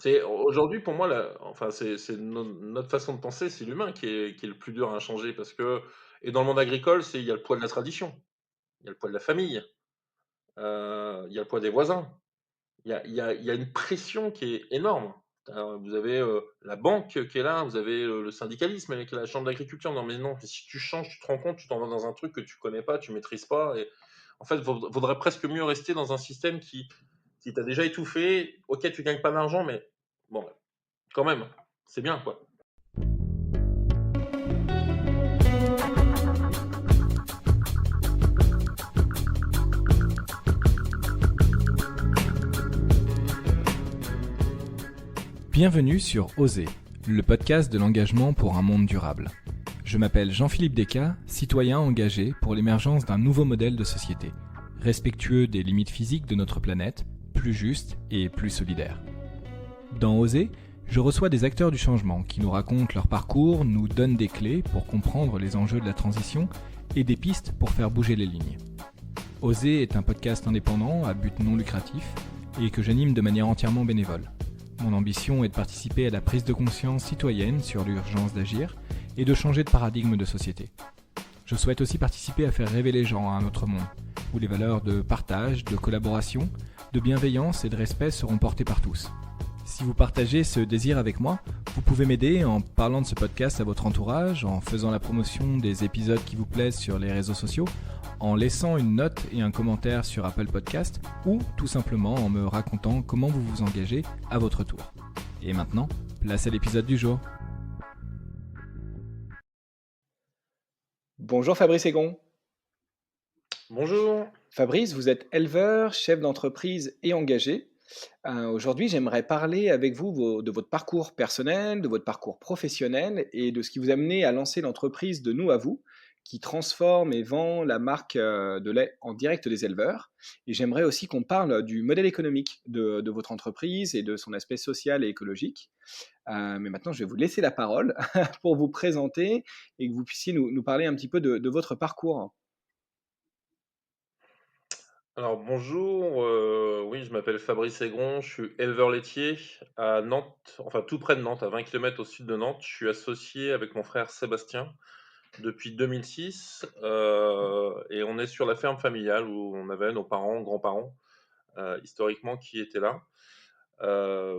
C'est aujourd'hui pour moi enfin c'est notre façon de penser, c'est l'humain qui est le plus dur à changer parce que et dans le monde agricole, il y a le poids de la tradition, il y a le poids de la famille, il y a le poids des voisins. Il y a une pression qui est énorme. Vous avez, la banque qui est là, vous avez, le syndicalisme avec la chambre d'agriculture. Non mais non, si tu changes, tu te rends compte, tu t'en vas dans un truc que tu connais pas, tu maîtrises pas et en fait, vaudrait presque mieux rester dans un système qui t'a déjà étouffé. OK, tu gagnes pas d'argent, mais bon, quand même, c'est bien, quoi. Bienvenue sur Oser, le podcast de l'engagement pour un monde durable. Je m'appelle Jean-Philippe Descas, citoyen engagé pour l'émergence d'un nouveau modèle de société, respectueux des limites physiques de notre planète, plus juste et plus solidaire. Dans Oser, je reçois des acteurs du changement qui nous racontent leur parcours, nous donnent des clés pour comprendre les enjeux de la transition et des pistes pour faire bouger les lignes. Oser est un podcast indépendant à but non lucratif et que j'anime de manière entièrement bénévole. Mon ambition est de participer à la prise de conscience citoyenne sur l'urgence d'agir et de changer de paradigme de société. Je souhaite aussi participer à faire rêver les gens à un autre monde, où les valeurs de partage, de collaboration, de bienveillance et de respect seront portées par tous. Si vous partagez ce désir avec moi, vous pouvez m'aider en parlant de ce podcast à votre entourage, en faisant la promotion des épisodes qui vous plaisent sur les réseaux sociaux, en laissant une note et un commentaire sur Apple Podcast ou tout simplement en me racontant comment vous vous engagez à votre tour. Et maintenant, place à l'épisode du jour. Bonjour Fabrice Egon. Bonjour. Fabrice, vous êtes éleveur, chef d'entreprise et engagé. Aujourd'hui, j'aimerais parler avec vous de votre parcours personnel, de votre parcours professionnel et de ce qui vous a mené à lancer l'entreprise de Nous à vous, qui transforme et vend la marque de lait en direct des éleveurs. Et j'aimerais aussi qu'on parle du modèle économique de votre entreprise et de son aspect social et écologique. Mais maintenant, je vais vous laisser la parole pour vous présenter et que vous puissiez nous parler un petit peu de votre parcours. Alors bonjour, oui, je m'appelle Fabrice Egron, je suis éleveur laitier à Nantes, enfin tout près de Nantes, à 20 kilomètres au sud de Nantes. Je suis associé avec mon frère Sébastien depuis 2006, et on est sur la ferme familiale où on avait nos parents, grands-parents, historiquement qui étaient là.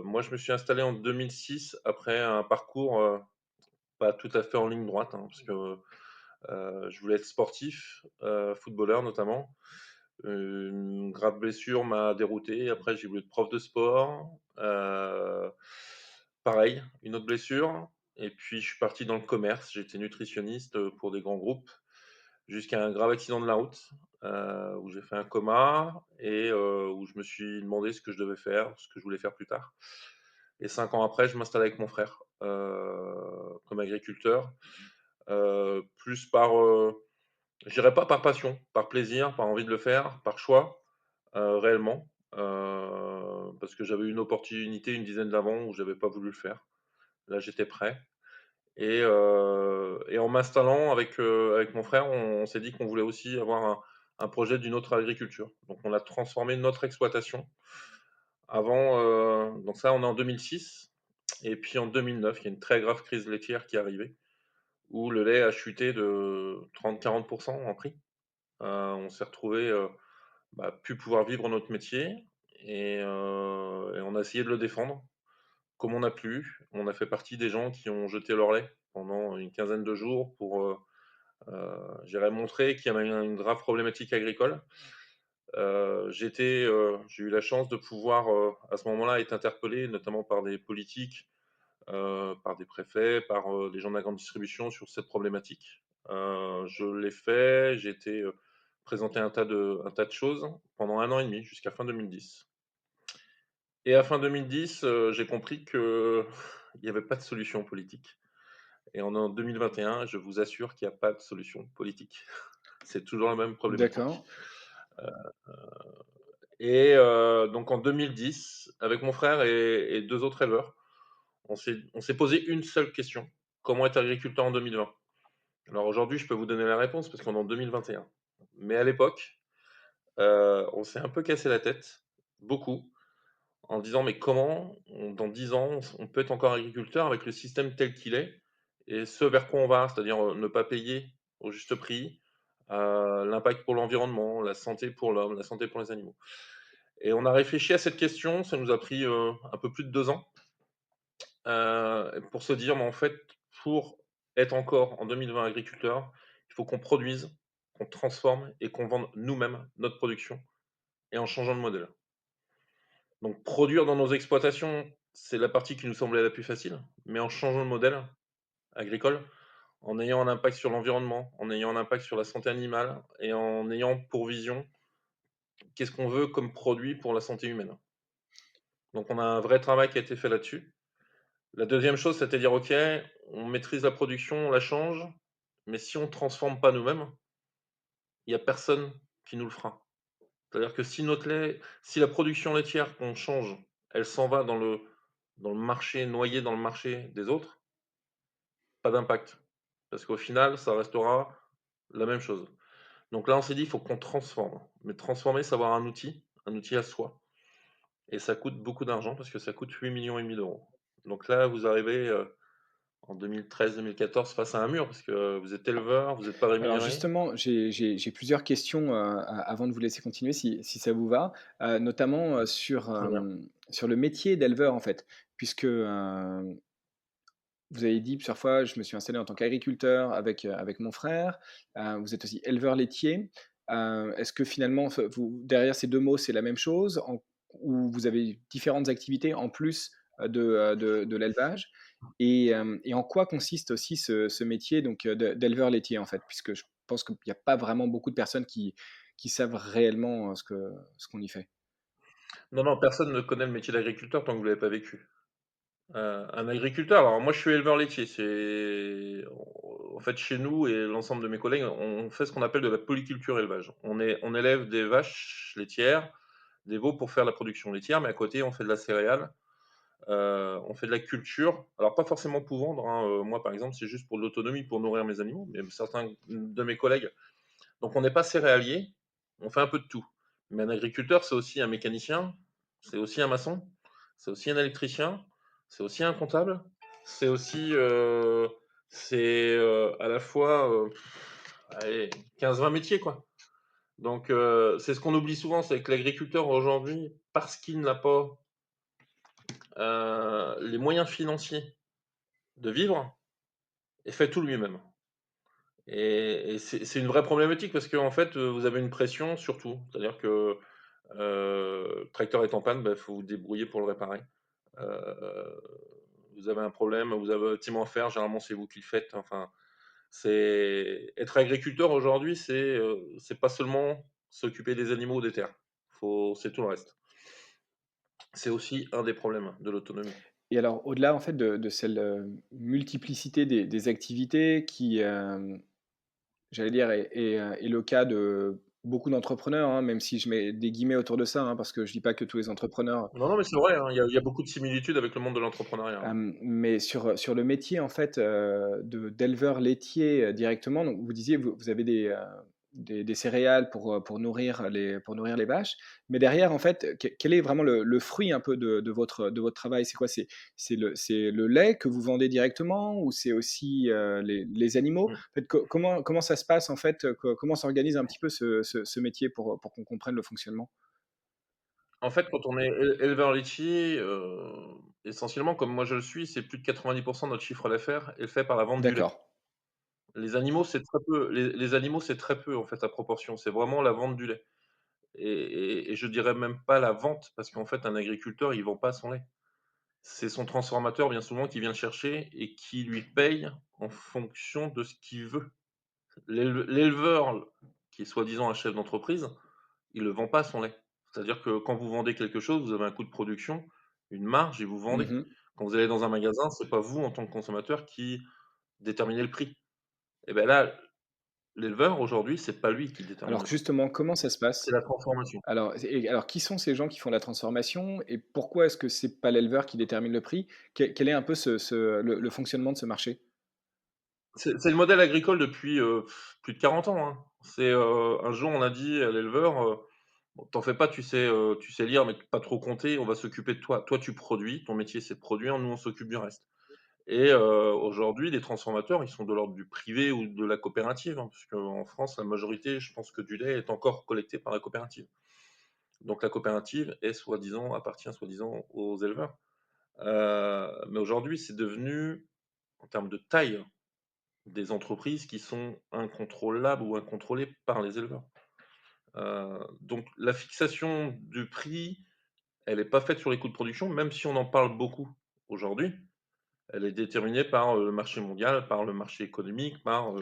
Moi, je me suis installé en 2006 après un parcours, pas tout à fait en ligne droite, hein, parce que, je voulais être sportif, footballeur notamment. Une grave blessure m'a dérouté. Après, j'ai voulu être prof de sport. Pareil, une autre blessure. Et puis, je suis parti dans le commerce. J'étais nutritionniste pour des grands groupes jusqu'à un grave accident de la route où j'ai fait un coma et où je me suis demandé ce que je devais faire, ce que je voulais faire plus tard. Et 5 ans après, je m'installe avec mon frère comme agriculteur, plus je dirais pas par passion, par plaisir, par envie de le faire, par choix, réellement, parce que j'avais eu une opportunité une dizaine d'avant où j'avais pas voulu le faire. Là, j'étais prêt et en m'installant avec mon frère, on s'est dit qu'on voulait aussi avoir un projet d'une autre agriculture. Donc on a transformé notre exploitation avant, donc ça, on est en 2006 et puis en 2009, il y a une très grave crise laitière qui est arrivée où le lait a chuté de 30-40 en prix. On s'est retrouvé plus pouvoir vivre notre métier et on a essayé de le défendre comme on a pu. On a fait partie des gens qui ont jeté leur lait pendant une quinzaine de jours pour, je dirais, montrer qu'il y avait une grave problématique agricole. J'ai eu la chance de pouvoir, à ce moment-là, être interpellé, notamment par des politiques, par des préfets, par, des gens de la grande distribution sur cette problématique. Je l'ai fait, j'ai été, présenté un tas de choses pendant 1 an et demi jusqu'à fin 2010 et à fin 2010, j'ai compris qu'il y avait pas de solution politique et on est en 2021, je vous assure qu'il y a pas de solution politique. C'est toujours la même problématique. D'accord. Et donc en 2010, avec mon frère et 2 autres éleveurs, on s'est posé une seule question: «Comment être agriculteur en 2020?» Alors aujourd'hui, je peux vous donner la réponse parce qu'on est en 2021. Mais à l'époque, on s'est un peu cassé la tête, beaucoup, en disant: «Mais comment dans 10 ans, on peut être encore agriculteur avec le système tel qu'il est et ce vers quoi on va?» c'est-à-dire, ne pas payer au juste prix, l'impact pour l'environnement, la santé pour l'homme, la santé pour les animaux et on a réfléchi à cette question, ça nous a pris, un peu plus de 2 ans, pour se dire: «Mais en fait, pour être encore en 2020 agriculteur, il faut qu'on produise, qu'on transforme et qu'on vende nous-mêmes notre production et en changeant de modèle». Donc produire dans nos exploitations, c'est la partie qui nous semblait la plus facile, mais en changeant de modèle agricole, en ayant un impact sur l'environnement, en ayant un impact sur la santé animale et en ayant pour vision, qu'est-ce qu'on veut comme produit pour la santé humaine? Donc on a un vrai travail qui a été fait là-dessus. La deuxième chose, c'était dire: «OK, on maîtrise la production, on la change, mais si on ne transforme pas nous-mêmes, il y a personne qui nous le fera». C'est-à-dire que si la production laitière qu'on change, elle s'en va dans le marché, noyée dans le marché des autres, pas d'impact. Parce qu'au final, ça restera la même chose. Donc là, on s'est dit: «Il faut qu'on transforme». Mais transformer, c'est avoir un outil à soi et ça coûte beaucoup d'argent parce que ça coûte 8,5 millions d'euros. Donc là, vous arrivez, en 2013-2014 face à un mur parce que vous êtes éleveur, vous êtes pas Alors rémunéré. justement, j'ai plusieurs questions, avant de vous laisser continuer si ça vous va, notamment, Très bien. sur le métier d'éleveur, en fait. Puisque, vous avez dit plusieurs fois: «Je me suis installé en tant qu'agriculteur avec mon frère». Vous êtes aussi éleveur laitier. Est-ce que finalement, vous derrière ces 2 mots, c'est la même chose ou vous avez différentes activités en plus, de l'élevage? Et en quoi consiste aussi ce métier donc, d'éleveur laitier, en fait? Puisque je pense qu'il y a pas vraiment beaucoup de personnes qui savent réellement, ce qu'on y fait. Non, non, personne ne connaît le métier d'agriculteur tant que vous l'avez pas vécu. Un agriculteur, alors moi je suis éleveur laitier, en fait chez nous et l'ensemble de mes collègues, on fait ce qu'on appelle de la polyculture élevage. On élève des vaches laitières, des veaux pour faire la production laitière, mais à côté on fait de la céréale, on fait de la culture. Alors pas forcément pour vendre, hein, moi par exemple c'est juste pour de l'autonomie, pour nourrir mes animaux, mais certains de mes collègues donc on n'est pas céréalier, on fait un peu de tout. Mais un agriculteur, c'est aussi un mécanicien, c'est aussi un maçon, c'est aussi un électricien, c'est aussi un comptable, c'est aussi, à la fois, allez, 15-20 métiers, quoi. Donc c'est ce qu'on oublie souvent, c'est que l'agriculteur aujourd'hui, parce qu'il n'a pas, les moyens financiers de vivre, il fait tout lui-même. Et c'est une vraie problématique parce qu'en fait, vous avez une pression sur tout. C'est-à-dire que, le tracteur est en panne, bah, faut vous débrouiller pour le réparer. Heu, vous avez un problème, vous avez un bâtiment à faire, généralement c'est vous qui le faites. Enfin, c'est être agriculteur aujourd'hui, c'est pas seulement s'occuper des animaux ou des terres. C'est tout le reste. C'est aussi un des problèmes de l'autonomie. Et alors, au-delà, en fait, de cette, multiplicité des activités qui, j'allais dire est le cas de beaucoup d'entrepreneurs, hein, même si je mets des guillemets autour de ça, hein, parce que je dis pas que tous les entrepreneurs. Non, non, mais c'est vrai, hein, il y a beaucoup de similitudes avec le monde de l'entrepreneuriat, ouais. Mais sur le métier en fait, d'éleveur laitier, directement, donc vous disiez, vous avez des céréales pour nourrir les vaches. Mais derrière en fait, quel est vraiment le fruit un peu de votre travail? C'est quoi? C'est le lait que vous vendez directement ou c'est aussi, les animaux? Mmh. En fait, comment ça se passe en fait, comment s'organise un petit peu ce métier pour qu'on comprenne le fonctionnement? En fait, quand on est éleveur laitier, essentiellement comme moi je le suis, c'est plus de 90 de notre chiffre d'affaires est fait par la vente du lait. D'accord. Les animaux, c'est très peu. Les animaux, c'est très peu en fait à proportion, c'est vraiment la vente du lait et je dirais même pas la vente parce qu'en fait un agriculteur, il vend pas son lait. C'est son transformateur bien souvent qui vient le chercher et qui lui paye en fonction de ce qu'il veut. L'éleveur qui est soi-disant un chef d'entreprise, il ne vend pas son lait. C'est-à-dire que quand vous vendez quelque chose, vous avez un coût de production, une marge et vous vendez. Mmh. Quand vous allez dans un magasin, c'est pas vous en tant que consommateur qui déterminez le prix. Et ben là, l'éleveur aujourd'hui, c'est pas lui qui détermine Alors le prix, justement, comment ça se c'est passe? la transformation. Alors qui sont ces gens qui font la transformation et pourquoi est-ce que c'est pas l'éleveur qui détermine le prix? Quel est un peu le fonctionnement de ce marché? C'est le modèle agricole depuis, plus de 40 ans, hein. Un jour on a dit à l'éleveur, Bon, t'en fais pas, tu sais lire, mais pas trop compter, on va s'occuper de toi. Toi, tu produis, ton métier, c'est de produire, nous, on s'occupe du reste. Et aujourd'hui, les transformateurs, ils sont de l'ordre du privé ou de la coopérative, hein, parce qu'en France, la majorité, je pense que du lait est encore collecté par la coopérative. Donc la coopérative est soi-disant appartient soi-disant aux éleveurs. Mais aujourd'hui, c'est devenu, en termes de taille, des entreprises qui sont incontrôlables ou incontrôlées par les éleveurs. Donc la fixation du prix, elle est pas faite sur les coûts de production, même si on en parle beaucoup aujourd'hui. Elle est déterminée par, le marché mondial, par le marché économique, par,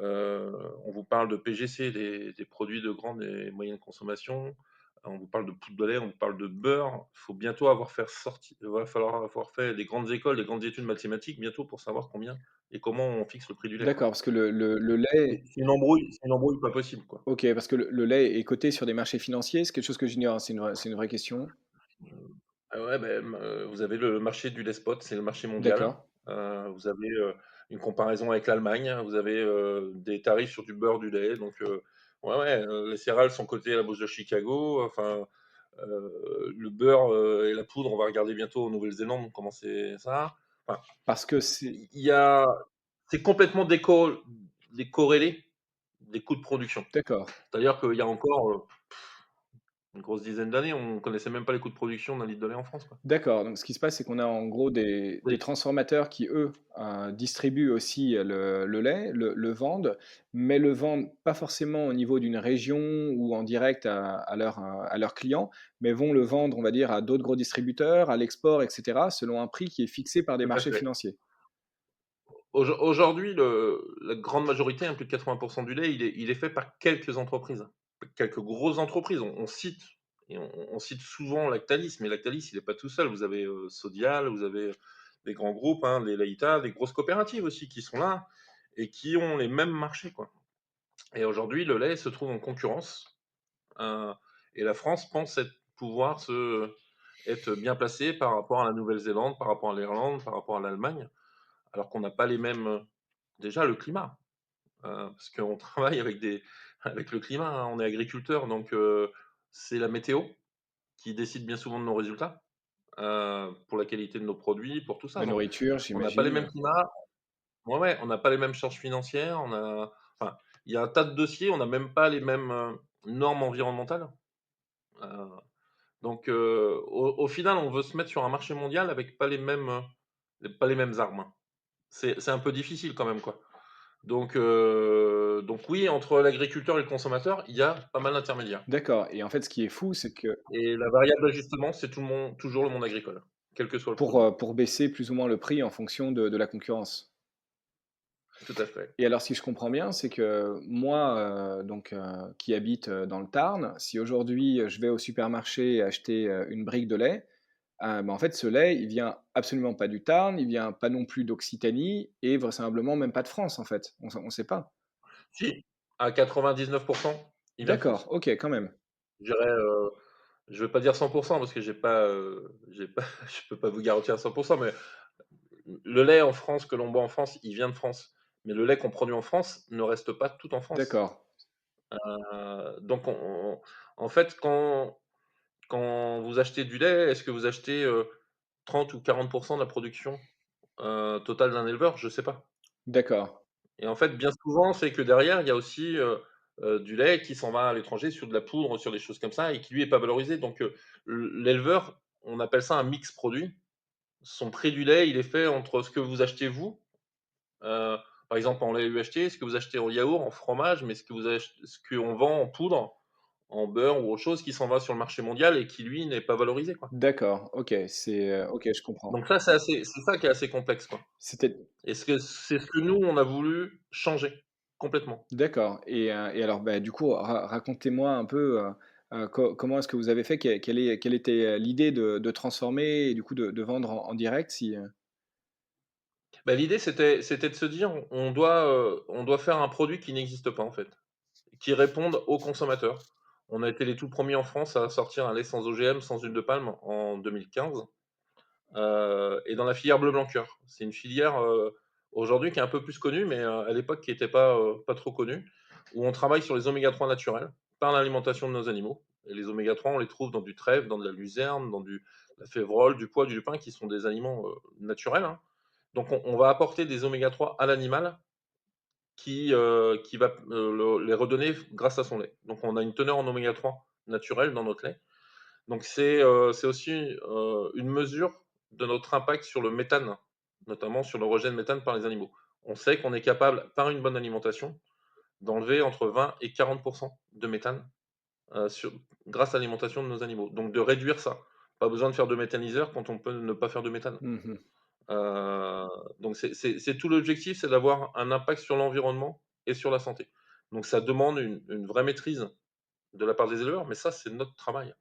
on vous parle de PGC, des produits de grande et moyenne consommation. On vous parle de poudre de lait, on vous parle de beurre. Il faut bientôt il va falloir avoir fait des grandes écoles, des grandes études mathématiques bientôt pour savoir combien et comment on fixe le prix du lait, quoi. D'accord, parce que le lait C'est une embrouille pas possible, quoi. OK, parce que le lait est coté sur des marchés financiers? C'est quelque chose que j'ignore, c'est une vraie question. Ah ouais, vous avez le marché du lait spot, c'est le marché mondial. D'accord. Vous avez, une comparaison avec l'Allemagne, vous avez, des tarifs sur du beurre, du lait, donc ouais, ouais, les céréales sont cotées à la bourse de Chicago, enfin, le beurre, et la poudre, on va regarder bientôt en Nouvelle-Zélande comment c'est ça. Enfin, Parce que c'est il y a c'est complètement décorrélé des coûts de production. d'accord. C'est-à-dire qu'il y a encore, une grosse dizaine d'années, on connaissait même pas les coûts de production d'un litre de lait en France, quoi. D'accord, donc ce qui se passe, c'est qu'on a en gros des Oui, transformateurs qui, eux, distribuent aussi le lait, le vendent, mais le vendent pas forcément au niveau d'une région ou en direct à leurs clients, mais vont le vendre, on va dire, à d'autres gros distributeurs, à l'export, et cetera, selon un prix qui est fixé par des tout à marchés fait. financiers. Aujourd'hui, la grande majorité, hein, plus de 80 du lait, il est fait par quelques entreprises, quelques grosses entreprises. On cite et on cite souvent Lactalis, mais Lactalis, il est pas tout seul. Vous avez, Sodial, vous avez des grands groupes, hein, les Laïta, des grosses coopératives aussi qui sont là et qui ont les mêmes marchés, quoi. Et aujourd'hui, le lait se trouve en concurrence, heu et la France pense pouvoir être bien placée par rapport à la Nouvelle-Zélande, par rapport à l'Irlande, par rapport à l'Allemagne, alors qu'on n'a pas les mêmes, déjà le climat. Parce qu'on travaille avec le climat, hein, on est agriculteur, donc c'est la météo qui décide bien souvent de nos résultats, pour la qualité de nos produits, pour tout ça. La Donc nourriture, on n'a pas les mêmes j'imagine. climats, ouais, ouais, on n'a pas les mêmes charges financières, enfin, il y a un tas de dossiers, on n'a même pas les mêmes, normes environnementales. Heu, donc au final, on veut se mettre sur un marché mondial avec pas les mêmes armes, hein. C'est un peu difficile quand même, quoi. Donc oui, entre l'agriculteur et le consommateur, il y a pas mal d'intermédiaires D'accord, et en fait, ce qui est fou, c'est que et la variable d'ajustement, c'est toujours le monde agricole, quel que soit le produit. pour baisser plus ou moins le prix en fonction de la concurrence. Tout à fait. Et alors, si je comprends bien, c'est que moi, qui habite, dans le Tarn, si aujourd'hui, je vais au supermarché acheter, une brique de lait, bah, en fait, ce lait, il vient absolument pas du Tarn, il vient pas non plus d'Occitanie et vraisemblablement même pas de France, en fait. On sait pas. Si, à 99, il vient de D'accord, France. OK, quand même. Je dirais, je vais pas dire 100 parce que j'ai pas je peux pas vous garantir à 100 mais le lait en France, que l'on boit en France, il vient de France. Mais le lait qu'on produit en France ne reste pas tout en France. D'accord, Donc en fait, quand vous achetez du lait, est-ce que vous achetez, 30 ou 40 de la production, totale d'un éleveur? Je sais pas. d'accord, Et en fait, bien souvent, c'est que derrière, il y a aussi, du lait qui s'en va à l'étranger sur de la poudre, sur des choses comme ça et qui lui est pas valorisé. Donc, l'éleveur, on appelle ça un mix produit. Son prix du lait, il est fait entre ce que vous achetez vous, heu, par exemple en lait UHT, ce que vous achetez en yaourt, en fromage, mais ce qu'on vend en poudre, en beurre ou autre chose qui s'en va sur le marché mondial et qui lui n'est pas valorisé, quoi. d'accord, OK, OK, je comprends. Donc ça, c'est ça qui est assez complexe, quoi. C'était Et c'est ce que nous, on a voulu changer complètement. D'accord, et alors, bah, du coup, racontez-moi un peu, comment est-ce que vous avez fait? Quelle était, l'idée de transformer et du coup de vendre en direct si, Bah, l'idée, c'était de se dire: on doit faire un produit qui n'existe pas, en fait, qui réponde aux consommateurs. On a été les tout premiers en France à sortir un lait sans OGM, sans huile de palme en 2015, et dans la filière bleu blanc cœur. C'est une filière, aujourd'hui qui est un peu plus connue, mais à l'époque qui était pas trop connue, où on travaille sur les oméga 3 naturels par l'alimentation de nos animaux. Et les oméga 3, on les trouve dans du trèfle, dans de la luzerne, dans la févrole, du pois, du lupin, qui sont des aliments naturels, hein. Donc on va apporter des oméga 3 à l'animal qui va les redonner grâce à son lait. Donc on a une teneur en oméga 3 naturelle dans notre lait. Donc c'est aussi une mesure de notre impact sur le méthane, notamment sur le rejet de méthane par les animaux. On sait qu'on est capable, par une bonne alimentation, d'enlever entre 20 et 40 de méthane sur grâce à l'alimentation de nos animaux. Donc de réduire ça. Pas besoin de faire de méthaniseur quand on peut ne pas faire de méthane. Mmh. Heu, donc c'est tout l'objectif, c'est d'avoir un impact sur l'environnement et sur la santé. Donc ça demande une vraie maîtrise de la part des éleveurs, mais ça, c'est notre travail.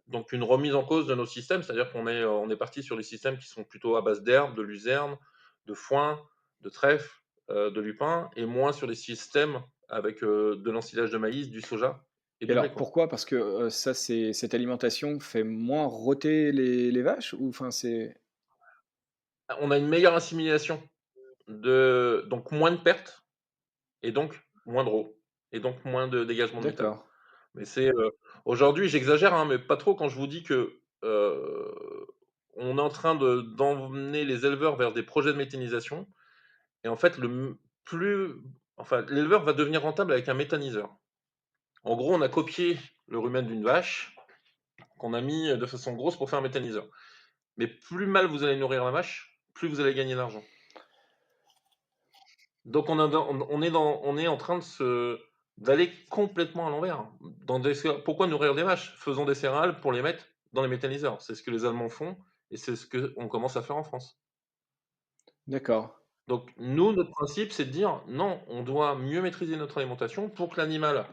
Donc une remise en cause de nos systèmes, c'est-à-dire on est parti sur des systèmes qui sont plutôt à base d'herbes, de luzerne, de foin, de trèfle, de lupin, et moins sur des systèmes avec, de l'ensilage de maïs, du soja et Et du blé, alors quoi. pourquoi? Parce que, ça c'est cette alimentation fait moins rôter les vaches ou enfin c'est On a une meilleure assimilation donc moins de pertes et donc moins de rots et donc moins de dégagement de méthane. d'accord, Mais aujourd'hui, j'exagère, hein, mais pas trop quand je vous dis que, on est en train d'emmener les éleveurs vers des projets de méthanisation. Et en fait, plus enfin, l'éleveur va devenir rentable avec un méthaniseur. En gros, on a copié le rumen d'une vache qu'on a mis de façon grosse pour faire un méthaniseur. Mais plus mal vous allez nourrir la vache, plus vous allez gagner d'argent. Donc on est en train d'aller complètement à l'envers. Pourquoi nourrir des vaches? Faisons des céréales pour les mettre dans les méthaniseurs. C'est ce que les Allemands font et c'est ce qu'on commence à faire en France. d'accord. Donc nous, notre principe, c'est de dire: «Non, on doit mieux maîtriser notre alimentation pour que l'animal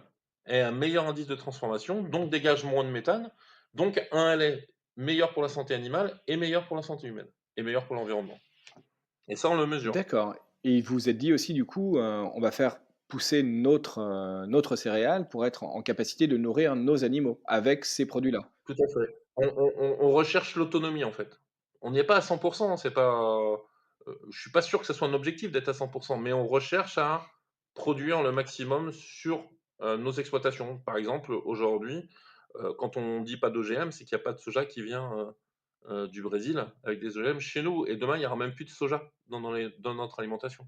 ait un meilleur indice de transformation, donc dégage moins de méthane, donc un lait meilleur pour la santé animale et meilleur pour la santé humaine et meilleur pour l'environnement», et ça, on le mesure. D'accord et vous vous êtes dit aussi du coup, on va faire pousser notre céréale pour être en capacité de nourrir nos animaux avec ces produits-là? Tout à fait. On recherche l'autonomie, en fait. On n'y est pas à 100, hein, c'est pas, je suis pas sûr que ça soit un objectif d'être à 100, mais on recherche à produire le maximum sur, nos exploitations. Par exemple, aujourd'hui, quand on dit pas d'OGM, c'est qu'il y a pas de soja qui vient, du Brésil avec des OGM chez nous, et demain, il y aura même plus de soja dans notre alimentation.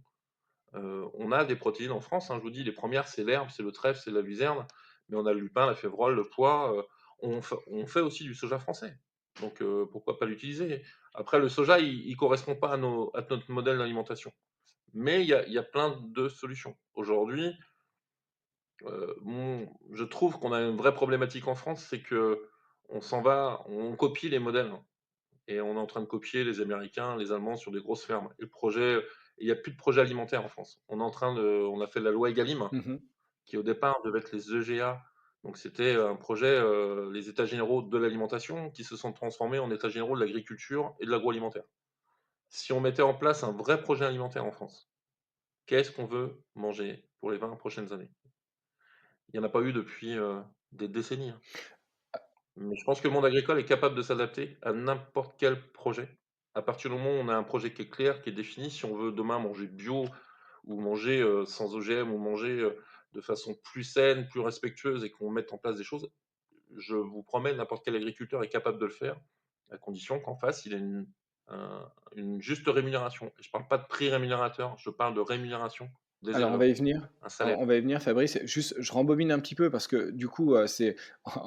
On a des protéines en France, hein, je vous dis, les premières, c'est l'herbe, c'est le trèfle, c'est la luzerne, mais on a le lupin, la févrole, le pois, on fait aussi du soja français. Donc pourquoi pas l'utiliser? Après, le soja, il correspond pas à notre modèle d'alimentation. Mais il y a plein de solutions. Aujourd'hui, je trouve qu'on a une vraie problématique en France, c'est que on copie les modèles, hein, et on est en train de copier les Américains, les Allemands sur des grosses fermes. Il y a plus de projet alimentaire en France. On a fait la loi Egalim, Mmh. qui au départ devait être les EGA. Donc c'était un projet, les États généraux de l'alimentation, qui se sont transformés en États généraux de l'agriculture et de l'agroalimentaire. Si on mettait en place un vrai projet alimentaire en France, qu'est-ce qu'on veut manger pour les 20 prochaines années? Il n'y en a pas eu depuis, des décennies, hein. Mais je pense que le monde agricole est capable de s'adapter à n'importe quel projet. À partir du moment où on a un projet qui est clair, qui est défini, si on veut demain manger bio ou manger, sans OGM ou manger, de façon plus saine, plus respectueuse, et qu'on mette en place des choses, je vous promets, n'importe quel agriculteur est capable de le faire, à condition qu'en face, il ait une juste rémunération. Et je parle pas de prix rémunérateur, je parle de rémunération des Alors on va éleveurs, y venir. un On salaire. on va y venir Fabrice. Juste, je rembobine un petit peu parce que du coup, c'est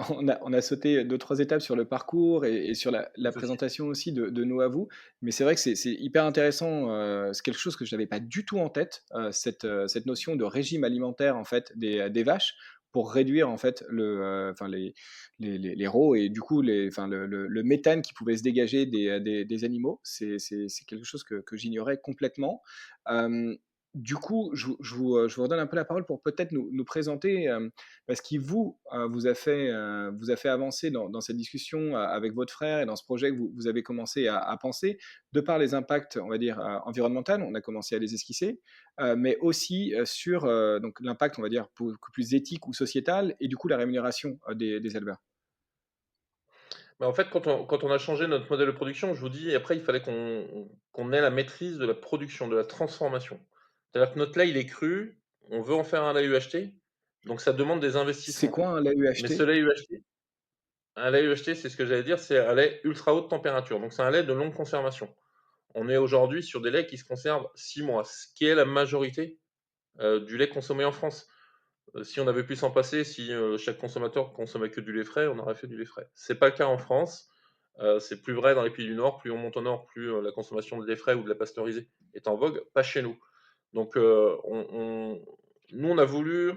on a sauté 2-3 étapes sur le parcours et sur la Pas de souci. présentation aussi de nous à vous. Mais c'est vrai que c'est hyper intéressant, c'est quelque chose que je n'avais pas du tout en tête, cette notion de régime alimentaire en fait des vaches pour réduire en fait enfin les rots et du coup enfin le méthane qui pouvait se dégager des animaux. C'est quelque chose que j'ignorais complètement. Hem Du coup, je vous redonne un peu la parole pour peut-être nous présenter, ce qui vous a fait avancer dans cette discussion, avec votre frère et dans ce projet que vous avez commencé à penser, de par les impacts, on va dire, environnemental, on a commencé à les esquisser, mais aussi, sur, donc l'impact, on va dire, beaucoup plus éthique ou sociétal et du coup la rémunération, des éleveurs. Bah, en fait, quand on a changé notre modèle de production, je vous dis, après, il fallait qu'on ait la maîtrise de la production, de la transformation. C'est-à-dire que notre lait, il est cru, on veut en faire un lait UHT, donc ça demande des C'est investissements. quoi un lait Mais ce UHT? lait UHT, Un lait UHT, c'est ce que j'allais dire, c'est un lait ultra haute température, donc c'est un lait de longue conservation. On est aujourd'hui sur des laits qui se conservent 6 mois, ce qui est la majorité, du lait consommé en France. Si on avait pu s'en passer, si, chaque consommateur consommait que du lait frais, on aurait fait du lait frais. C'est pas le cas en France, c'est plus vrai dans les pays du Nord. Plus on monte au nord, plus, la consommation de lait frais ou de lait pasteurisé est en vogue, pas chez nous. Donc, nous, on a voulu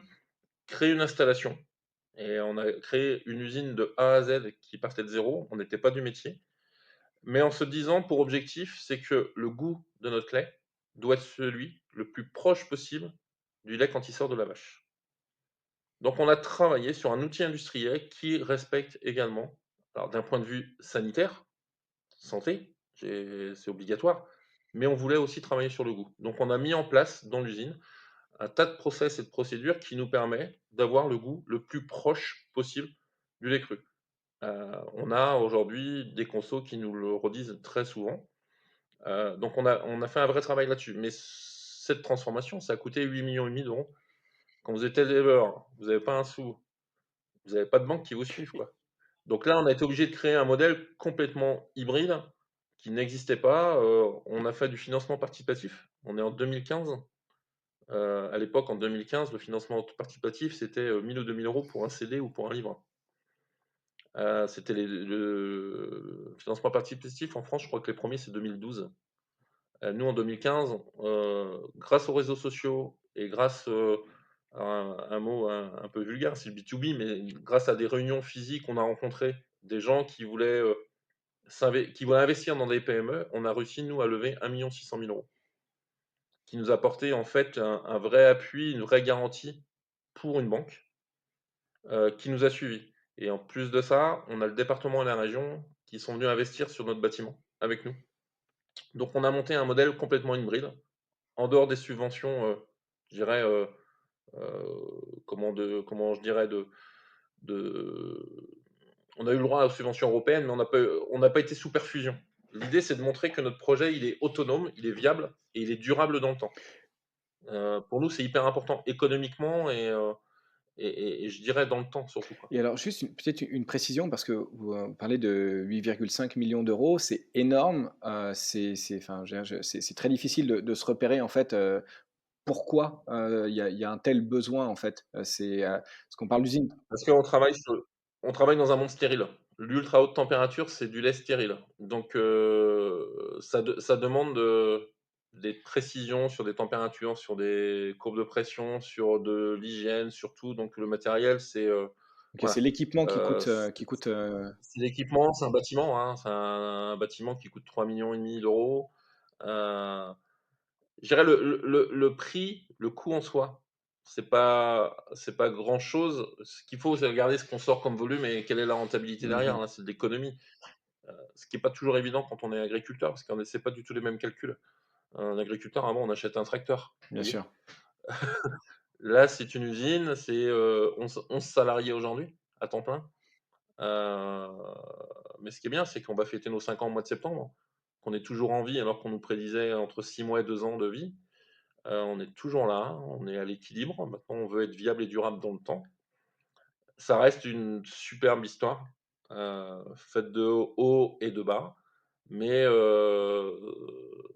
créer une installation et on a créé une usine de A à Z qui partait de zéro. On n'était pas du métier, mais en se disant pour objectif, c'est que le goût de notre lait doit être celui le plus proche possible du lait quand il sort de la vache. Donc on a travaillé sur un outil industriel qui respecte également, alors d'un point de vue sanitaire, santé, c'est obligatoire, mais on voulait aussi travailler sur le goût. Donc on a mis en place dans l'usine un tas de process et de procédures qui nous permet d'avoir le goût le plus proche possible du lait cru. On a aujourd'hui des consos qui nous le redisent très souvent. Donc on a fait un vrai travail là-dessus. Mais cette transformation, ça a coûté 8,5 millions d'euros. Quand vous êtes éleveur, vous n'avez pas un sou, vous n'avez pas de banque qui vous suivent, quoi. Donc là, on a été obligé de créer un modèle complètement hybride qui n'existait pas. On a fait du financement participatif. On est en 2015. À l'époque, en 2015, le financement participatif, c'était 1000 ou 2000 euros pour un CD ou pour un livre. C'était le financement participatif en France, je crois que les premiers, c'est 2012. Nous, en 2015, grâce aux réseaux sociaux et grâce à un mot un peu vulgaire, c'est le B2B, mais grâce à des réunions physiques, on a rencontré des gens qui voulaient, qui voulaient investir dans des PME. On a réussi, nous, à lever 1 600 000 euros, qui nous a apporté en fait un vrai appui, une vraie garantie pour une banque qui nous a suivis. Et en plus de ça, on a le département et la région qui sont venus investir sur notre bâtiment avec nous. Donc on a monté un modèle complètement hybride, en dehors des subventions, je dirais, comment je dirais, de on a eu le droit aux subventions européennes, mais on n'a pas été sous perfusion. L'idée, c'est de montrer que notre projet, il est autonome, il est viable et il est durable dans le temps. Pour nous, c'est hyper important économiquement et je dirais dans le temps surtout, quoi. Et alors juste peut-être une précision parce que vous, parlez de 8,5 millions d'euros, c'est énorme, c'est enfin, je veux dire, c'est très difficile de se repérer en fait, pourquoi, il y a un tel besoin en fait? Parce qu'on parle d'usine. Parce qu'on travaille dans un monde stérile. L'ultra haute température, c'est du lait stérile. Donc, ça demande, des précisions sur des températures, sur des courbes de pression, sur de l'hygiène, sur tout. Donc le matériel, c'est, OK, c'est voilà, l'équipement qui heu, coûte, c c'est l'équipement, c'est un bâtiment, hein, c'est un bâtiment qui coûte 3,5 millions d'euros. Heu Je dirais le prix, le coût en soi, c'est pas grand-chose. Ce qu'il faut, c'est regarder ce qu'on sort comme volume et quelle est la rentabilité derrière, mmh hein, c'est de l'économie. Ce qui est pas toujours évident quand on est agriculteur, parce qu'on c'est pas du tout les mêmes calculs. Un agriculteur, avant, on achète un tracteur, bien vous voyez? sûr. Là, c'est une usine, c'est, 11 salariés aujourd'hui, à temps plein. Heu, mais ce qui est bien, c'est qu'on va fêter nos 5 ans au mois de septembre, qu'on est toujours en vie alors qu'on nous prédisait entre 6 mois et 2 ans de vie. On est toujours là, on est à l'équilibre. Maintenant, on veut être viable et durable dans le temps. Ça reste une superbe histoire, faite de hauts et de bas, mais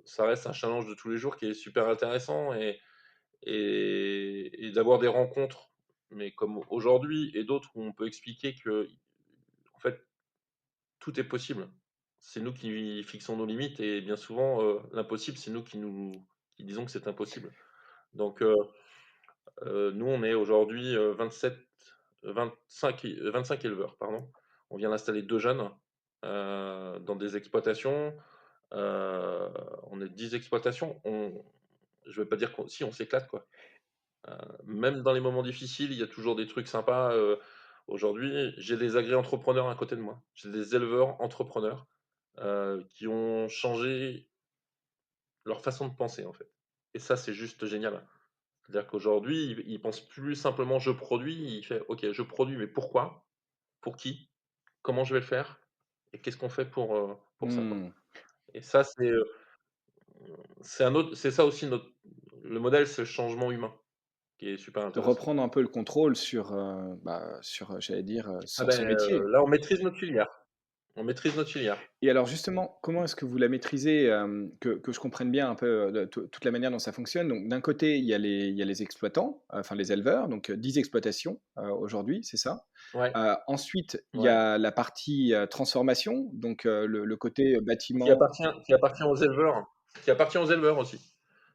ça reste un challenge de tous les jours qui est super intéressant et d'avoir des rencontres, mais comme aujourd'hui et d'autres où on peut expliquer que en fait, tout est possible. C'est nous qui fixons nos limites et bien souvent, l'impossible, c'est nous qui disons que c'est impossible. Donc nous, on est aujourd'hui, 25 éleveurs, pardon. On vient d'installer 2 jeunes, dans des exploitations. On est 10 exploitations. Je vais pas dire qu'on si, on s'éclate, quoi. Même dans les moments difficiles, il y a toujours des trucs sympas. Aujourd'hui, j'ai des agri-entrepreneurs à côté de moi. J'ai des éleveurs entrepreneurs, qui ont changé leur façon de penser, en fait, et ça, c'est juste génial. C'est-à-dire qu'aujourd'hui, il pense plus simplement: «Je produis», il fait: «OK, je produis, mais pourquoi? Pour qui? Comment je vais le faire? Et qu'est-ce qu'on fait pour ça, quoi?» Mmh. Et ça, c'est ça aussi notre le modèle, c'est le changement humain. qui est super De intéressant. reprendre un peu le contrôle sur, j'allais dire, Ah sur ben, ce métier. là, on maîtrise notre filière. On maîtrise notre filière. Et alors justement, comment est-ce que vous la maîtrisez, que je comprenne bien un peu, toute la manière dont ça fonctionne? Donc d'un côté, il y a les exploitants, enfin les éleveurs, donc 10 exploitations, aujourd'hui, c'est ça? Ouais, Ensuite, il y ouais. a la partie, transformation, donc le côté Qui bâtiment. appartient qui appartient aux éleveurs, qui appartient aux éleveurs aussi.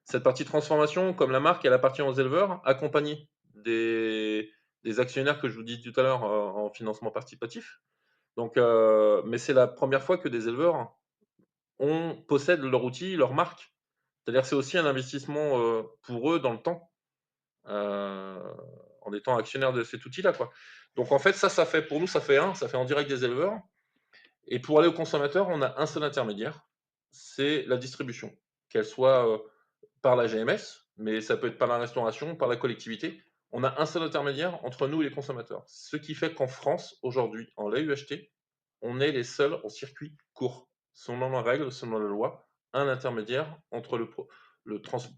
Cette partie transformation, comme la marque, elle appartient aux éleveurs, accompagnés des actionnaires que je vous dis tout à l'heure, en financement participatif. Donc, mais c'est la première fois que des éleveurs possèdent leur outil, leur marque. C'est-à-dire que c'est aussi un investissement, pour eux dans le temps, heu, en étant actionnaire de cet outil-là, quoi. Donc en fait, ça fait pour nous, ça fait en direct des éleveurs. Et pour aller au consommateur, on a un seul intermédiaire, c'est la distribution. Qu'elle soit, par la GMS, mais ça peut être par la restauration, par la collectivité. On a un seul intermédiaire entre nous et les consommateurs. Ce qui fait qu'en France, aujourd'hui, en lait UHT, on est les seuls en circuit court. Selon la règle, selon la loi, un intermédiaire entre le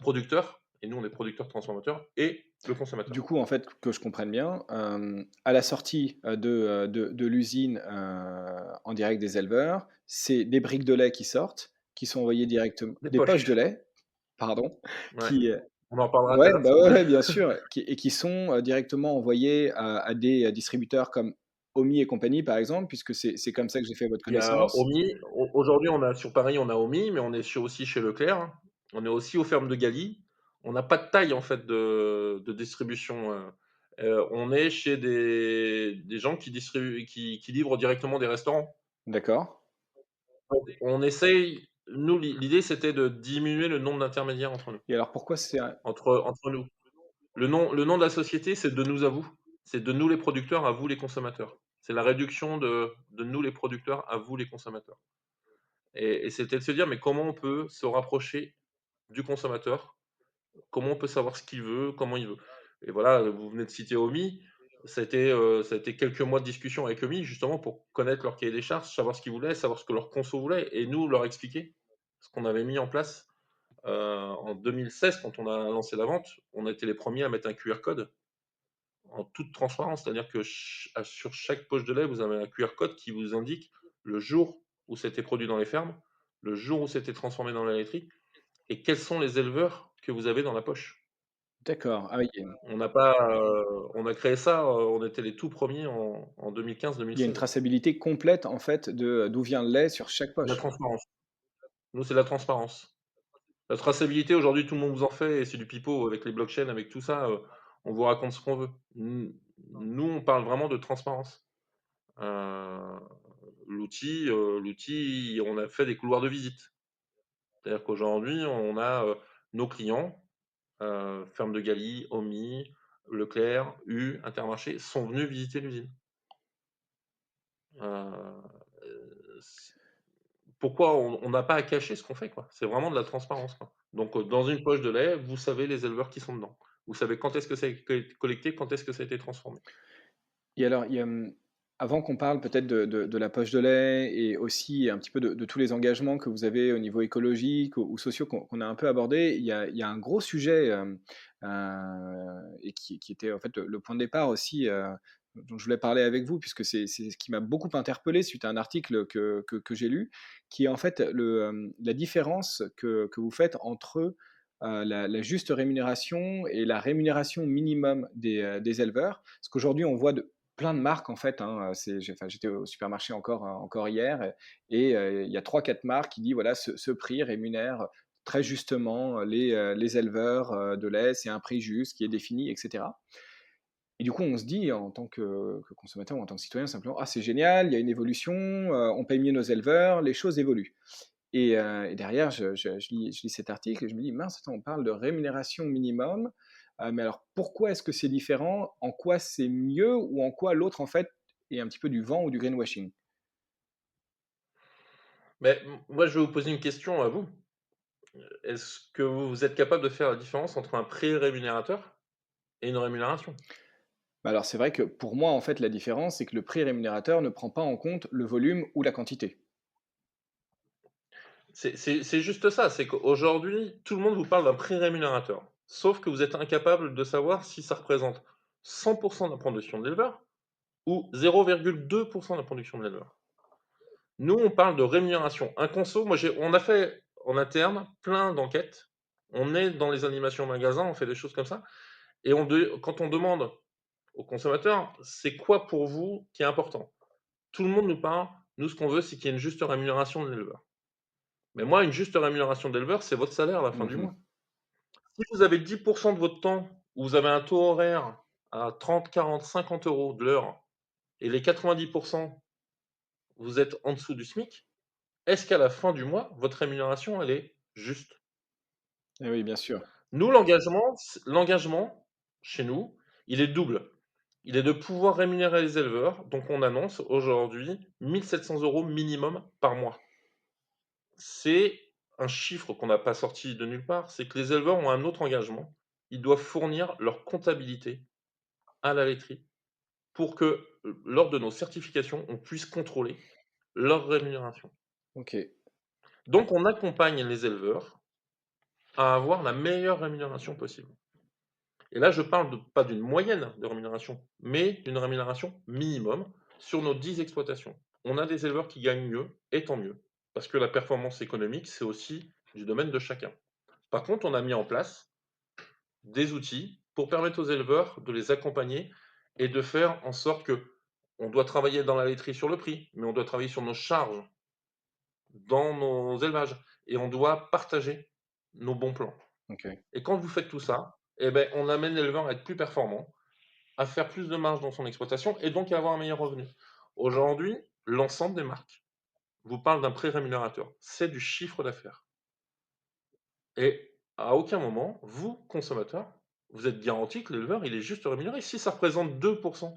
producteur, et nous on est producteurs transformateurs, et le Du consommateur. coup, en fait, que je comprenne bien, à la sortie, de l'usine, en direct des éleveurs, c'est des briques de lait qui sortent, qui sont envoyées directement, Des des poches de poches, lait, pardon, ouais. qui, On en parlera tout à ouais, l'heure bah, si vous ouais, voulez. ouais, bien sûr, qui sont, directement envoyées à des, distributeurs comme Omi et compagnie, par exemple, puisque c'est comme ça que j'ai fait votre Il y a connaissance. Omi. Aujourd'hui, on a sur Paris, on a Omi, mais on est aussi chez Leclerc. On est aussi aux fermes de Galie. On n'a pas de taille en fait de distribution. On est chez des gens qui distribuent, qui livrent directement des restaurants. D'accord. Donc, on essaye. Nous, l'idée, c'était de diminuer le nombre d'intermédiaires entre nous, Et alors pourquoi c'est un entre nous. Le nom de la société, c'est de nous à vous. C'est de nous les producteurs à vous les consommateurs. C'est la réduction de nous les producteurs à vous les consommateurs. Et c'était de se dire, mais comment on peut se rapprocher du consommateur? Comment on peut savoir ce qu'il veut? Comment il veut? Et voilà, vous venez de citer Omi. Ça a été quelques mois de discussion avec Omi, justement, pour connaître leur cahier des charges, savoir ce qu'ils voulaient, savoir ce que leur conso voulait, et nous, leur expliquer ce qu'on avait mis en place. En 2016, quand on a lancé la vente, on a été les premiers à mettre un QR code en toute transparence. C'est-à-dire que sur chaque poche de lait, vous avez un QR code qui vous indique le jour où c'était produit dans les fermes, le jour où c'était transformé dans la laiterie, et quels sont les éleveurs que vous avez dans la poche. d'accord, ah oui, On n'a pas, on a créé ça, on était les tout premiers en il y a une 2015-2016. traçabilité complète, en fait, de d'où vient le lait sur chaque La poche. transparence. Nous, c'est la transparence. La traçabilité, aujourd'hui, tout le monde vous en fait, et c'est du pipeau avec les blockchains, avec tout ça. On vous raconte ce qu'on veut. Nous, on parle vraiment de transparence. Euh, l'outil, on a fait des couloirs de visite. C'est-à-dire qu'aujourd'hui, on a nos clients, Ferme de Galie, Omi, Leclerc, U, Intermarché, sont venus visiter l'usine. Euh, Pourquoi on n'a pas à cacher ce qu'on fait, quoi. C'est vraiment de la transparence, quoi. Donc, dans une poche de lait, vous savez les éleveurs qui sont dedans. Vous savez quand est-ce que ça a été collecté, quand est-ce que ça a été transformé. Et alors, avant qu'on parle peut-être de la poche de lait et aussi un petit peu de tous les engagements que vous avez au niveau écologique ou sociaux qu'on a un peu abordé, il y a un gros sujet et qui était en fait le point de départ aussi dont je voulais parler avec vous, puisque c'est ce qui m'a beaucoup interpellé suite à un article que j'ai lu, qui est en fait la différence que vous faites entre la juste rémunération et la rémunération minimum des éleveurs. Parce qu'aujourd'hui, on voit plein de marques en fait, hein, enfin, j'étais au supermarché encore hier et il y a trois quatre marques qui disent voilà ce prix rémunère très justement les éleveurs de lait, c'est un prix juste qui est défini, etc. Et du coup, on se dit en tant que consommateur ou en tant que citoyen simplement ah c'est génial, il y a une évolution, on paye mieux nos éleveurs, les choses évoluent. Et derrière, je lis cet article et je me dis mince, attends, on parle de rémunération minimum, mais alors pourquoi est-ce que c'est différent? En quoi c'est mieux ou en quoi l'autre, en fait, est un petit peu du vent ou du greenwashing? Mais moi, je vais vous poser une question à vous. Est-ce que vous êtes capable de faire la différence entre un prix rémunérateur et une rémunération? Bah, alors c'est vrai que pour moi, en fait, la différence, c'est que le prix rémunérateur ne prend pas en compte le volume ou la quantité. C'est juste ça, c'est qu'aujourd'hui, tout le monde vous parle d'un prix rémunérateur. sauf que vous êtes incapable de savoir si ça représente 100 de la production de l'éleveur ou 0,2 de la production de l'éleveur. Nous, on parle de rémunération. Un conso, on a fait en interne plein d'enquêtes. On est dans les animations magasins, on fait des choses comme ça. Et quand on demande aux consommateurs, c'est quoi pour vous qui est important? Tout le monde nous parle, nous, ce qu'on veut, c'est qu'il y ait une juste rémunération de l'éleveur. Mais moi, une juste rémunération d'éleveur, c'est votre salaire à la fin du Mmh. mois. Si vous avez 10% de votre temps, où vous avez un taux horaire à 30, 40, 50 euros de l'heure, et les 90%, vous êtes en dessous du SMIC, est-ce qu'à la fin du mois, votre rémunération, elle est juste? Eh oui, bien sûr. Nous, l'engagement, chez nous, il est double. Il est de pouvoir rémunérer les éleveurs, donc on annonce aujourd'hui 1 700 € minimum par mois. C'est un chiffre qu'on n'a pas sorti de nulle part, c'est que les éleveurs ont un autre engagement. Ils doivent fournir leur comptabilité à la laiterie pour que, lors de nos certifications, on puisse contrôler leur rémunération. OK. Donc on accompagne les éleveurs à avoir la meilleure rémunération possible. Et là, je parle pas d'une moyenne de rémunération, mais d'une rémunération minimum sur nos 10 exploitations. On a des éleveurs qui gagnent mieux, et tant mieux, parce que la performance économique, c'est aussi du domaine de chacun. Par contre, on a mis en place des outils pour permettre aux éleveurs de les accompagner et de faire en sorte que on doit travailler dans la laiterie sur le prix, mais on doit travailler sur nos charges dans nos élevages et on doit partager nos bons plans. OK. Et quand vous faites tout ça, eh ben, on amène l'éleveur à être plus performant, à faire plus de marge dans son exploitation et donc à avoir un meilleur revenu. Aujourd'hui, l'ensemble des marques vous parle d'un prix rémunérateur. C'est du chiffre d'affaires. Et à aucun moment, vous, consommateur, vous êtes garanti que l'éleveur, il est juste rémunéré. Si ça représente 2%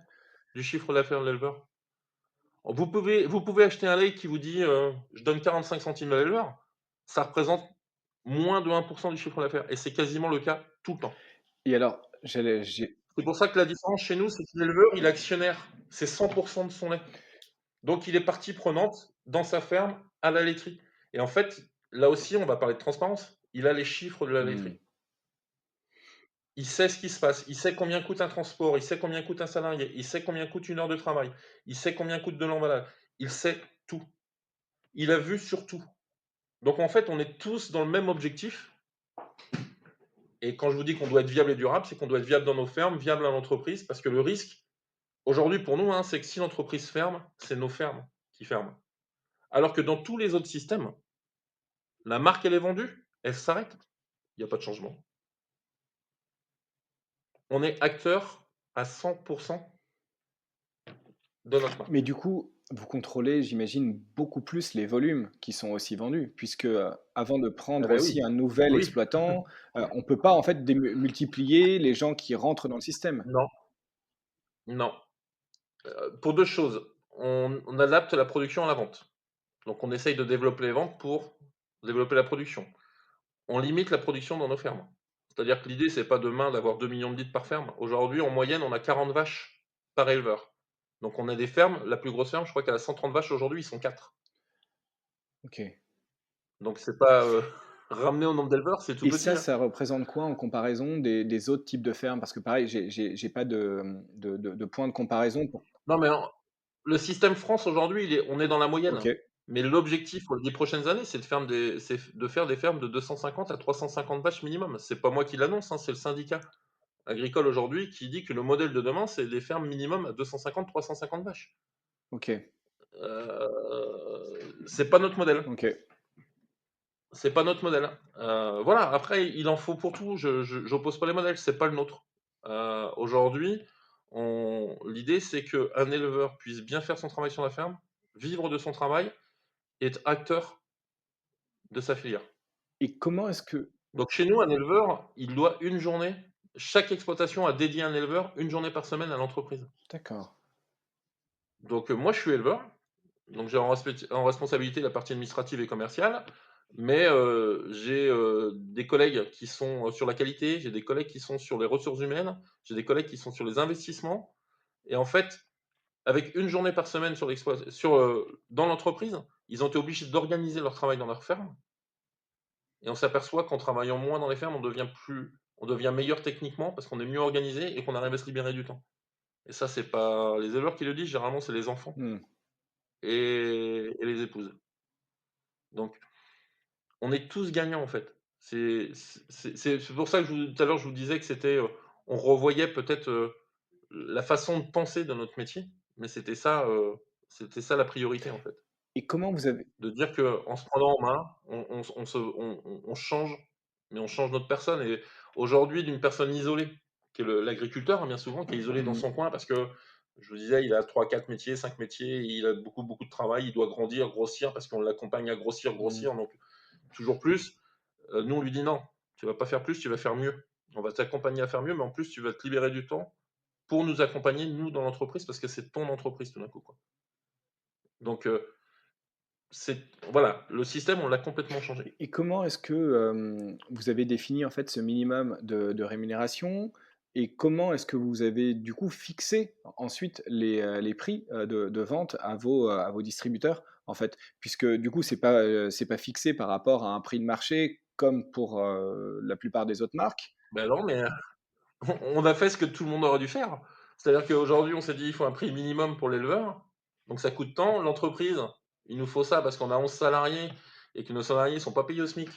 du chiffre d'affaires de l'éleveur, vous pouvez acheter un lait qui vous dit je donne 45 centimes à l'éleveur, ça représente moins de 1% du chiffre d'affaires. Et c'est quasiment le cas tout le temps. Et alors, j'ai C'est pour ça que la différence chez nous, c'est que l'éleveur, il est actionnaire. C'est 100% de son lait. Donc il est partie prenante dans sa ferme à la laiterie. Et en fait, là aussi, on va parler de transparence. Il a les chiffres de la mmh, laiterie. Il sait ce qui se passe. Il sait combien coûte un transport. Il sait combien coûte un salarié. Il sait combien coûte une heure de travail. Il sait combien coûte de l'emballage. Il sait tout. Il a vu sur tout. Donc en fait, on est tous dans le même objectif. Et quand je vous dis qu'on doit être viable et durable, c'est qu'on doit être viable dans nos fermes, viable à l'entreprise, parce que le risque, aujourd'hui pour nous, hein, c'est que si l'entreprise ferme, c'est nos fermes qui ferment. Alors que dans tous les autres systèmes, la marque, elle est vendue, elle s'arrête. Il n'y a pas de changement. On est acteur à 100% de notre mais marque. du coup, vous contrôlez, j'imagine, beaucoup plus les volumes qui sont aussi vendus puisque, avant de Eh prendre ben aussi oui, un nouvel oui, exploitant, on peut pas en fait multiplier les gens qui rentrent dans le système? non, non. Pour 2 choses, on adapte la production à la vente. Donc on essaye de développer les ventes pour développer la production. On limite la production dans nos fermes. C'est-à-dire que l'idée, c'est pas demain d'avoir 2 millions de litres par ferme. Aujourd'hui, en moyenne, on a 40 vaches par éleveur. Donc on a des fermes, la plus grosse ferme, je crois qu'elle a 130 vaches aujourd'hui, ils sont 4. OK. Donc c'est pas, ramené au nombre d'éleveurs, c'est tout Et petit, ça, hein. ça représente quoi en comparaison des autres types de fermes? Parce que pareil, j'ai pas de point de comparaison pour Non, mais le système France aujourd'hui, on est dans la moyenne. OK, Mais l'objectif pour les 10 prochaines années, c'est de faire des fermes de 250 à 350 vaches minimum. C'est pas moi qui l'annonce, hein, c'est le syndicat agricole aujourd'hui qui dit que le modèle de demain, c'est des fermes minimum à 250-350 vaches. OK, C'est pas notre modèle. OK. C'est pas notre modèle. Voilà, après, il en faut pour tout. J'oppose pas les modèles, c'est pas le nôtre. Aujourd'hui, l'idée, c'est qu'un éleveur puisse bien faire son travail sur la ferme, vivre de son travail et être acteur de sa filière. Et comment est-ce que Donc chez nous, un éleveur, il doit une journée, chaque exploitation a dédié un éleveur une journée par semaine à l'entreprise. d'accord, Donc moi, je suis éleveur, donc j'ai en responsabilité la partie administrative et commerciale, mais j'ai des collègues qui sont sur la qualité, j'ai des collègues qui sont sur les ressources humaines, j'ai des collègues qui sont sur les investissements. Et en fait, avec une journée par semaine dans l'entreprise, ils ont été obligés d'organiser leur travail dans leur ferme. Et on s'aperçoit qu'en travaillant moins dans les fermes, on devient plus on devient meilleur techniquement parce qu'on est mieux organisé et qu'on arrive à se libérer du temps. Et ça, c'est pas les éleveurs qui le disent, généralement, c'est les enfants Mmh. et les épouses. Donc on est tous gagnants, en fait. C'est pour ça que tout à l'heure, je vous disais que c'était, on revoyait peut-être, la façon de penser de notre métier, mais c'était ça la priorité, en fait. Et comment vous avez De dire qu'en se prenant en main, on change, mais on change notre personne et aujourd'hui, d'une personne isolée, qui est l'agriculteur, hein, bien souvent, qui est isolé dans mmh, son coin parce que, je vous disais, il a 3, 4 métiers, 5 métiers, il a beaucoup, beaucoup de travail, il doit grandir, grossir parce qu'on l'accompagne à grossir, mmh. grossir, donc toujours plus. Nous, on lui dit: «Non, tu vas pas faire plus, tu vas faire mieux. On va t'accompagner à faire mieux, mais en plus, tu vas te libérer du temps pour nous accompagner, nous, dans l'entreprise, parce que c'est ton entreprise tout d'un coup, quoi». Donc c'est voilà, le système, on l'a complètement changé. Et comment est-ce que, vous avez défini, en fait, ce minimum de rémunération? Et comment est-ce que vous avez, du coup, fixé ensuite les prix, de vente à vos distributeurs, en fait? Puisque, du coup, c'est pas fixé par rapport à un prix de marché comme pour, la plupart des autres marques? Ben non, mais on a fait ce que tout le monde aurait dû faire. C'est-à-dire qu'aujourd'hui, on s'est dit: «Il faut un prix minimum pour l'éleveur», donc ça coûte tant. L'entreprise, il nous faut ça parce qu'on a 11 salariés et que nos salariés ne sont pas payés au SMIC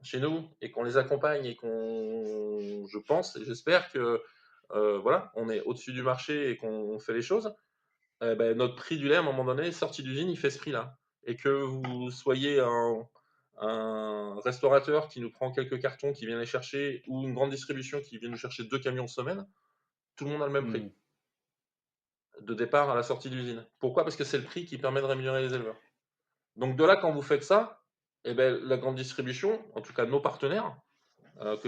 chez nous et qu'on les accompagne et qu'on je pense et j'espère que, voilà, on est au-dessus du marché et qu'on fait les choses. Notre prix du lait, à un moment donné, sorti d'usine, il fait ce prix-là. Et que vous soyez un restaurateur qui nous prend quelques cartons, qui vient les chercher, ou une grande distribution qui vient nous chercher 2 camions semaine, tout le monde a le même prix, Mmh. de départ à la sortie d'usine. Pourquoi? Parce que c'est le prix qui permet de rémunérer les éleveurs. Donc de là, quand vous faites ça, la grande distribution, en tout cas nos partenaires, ont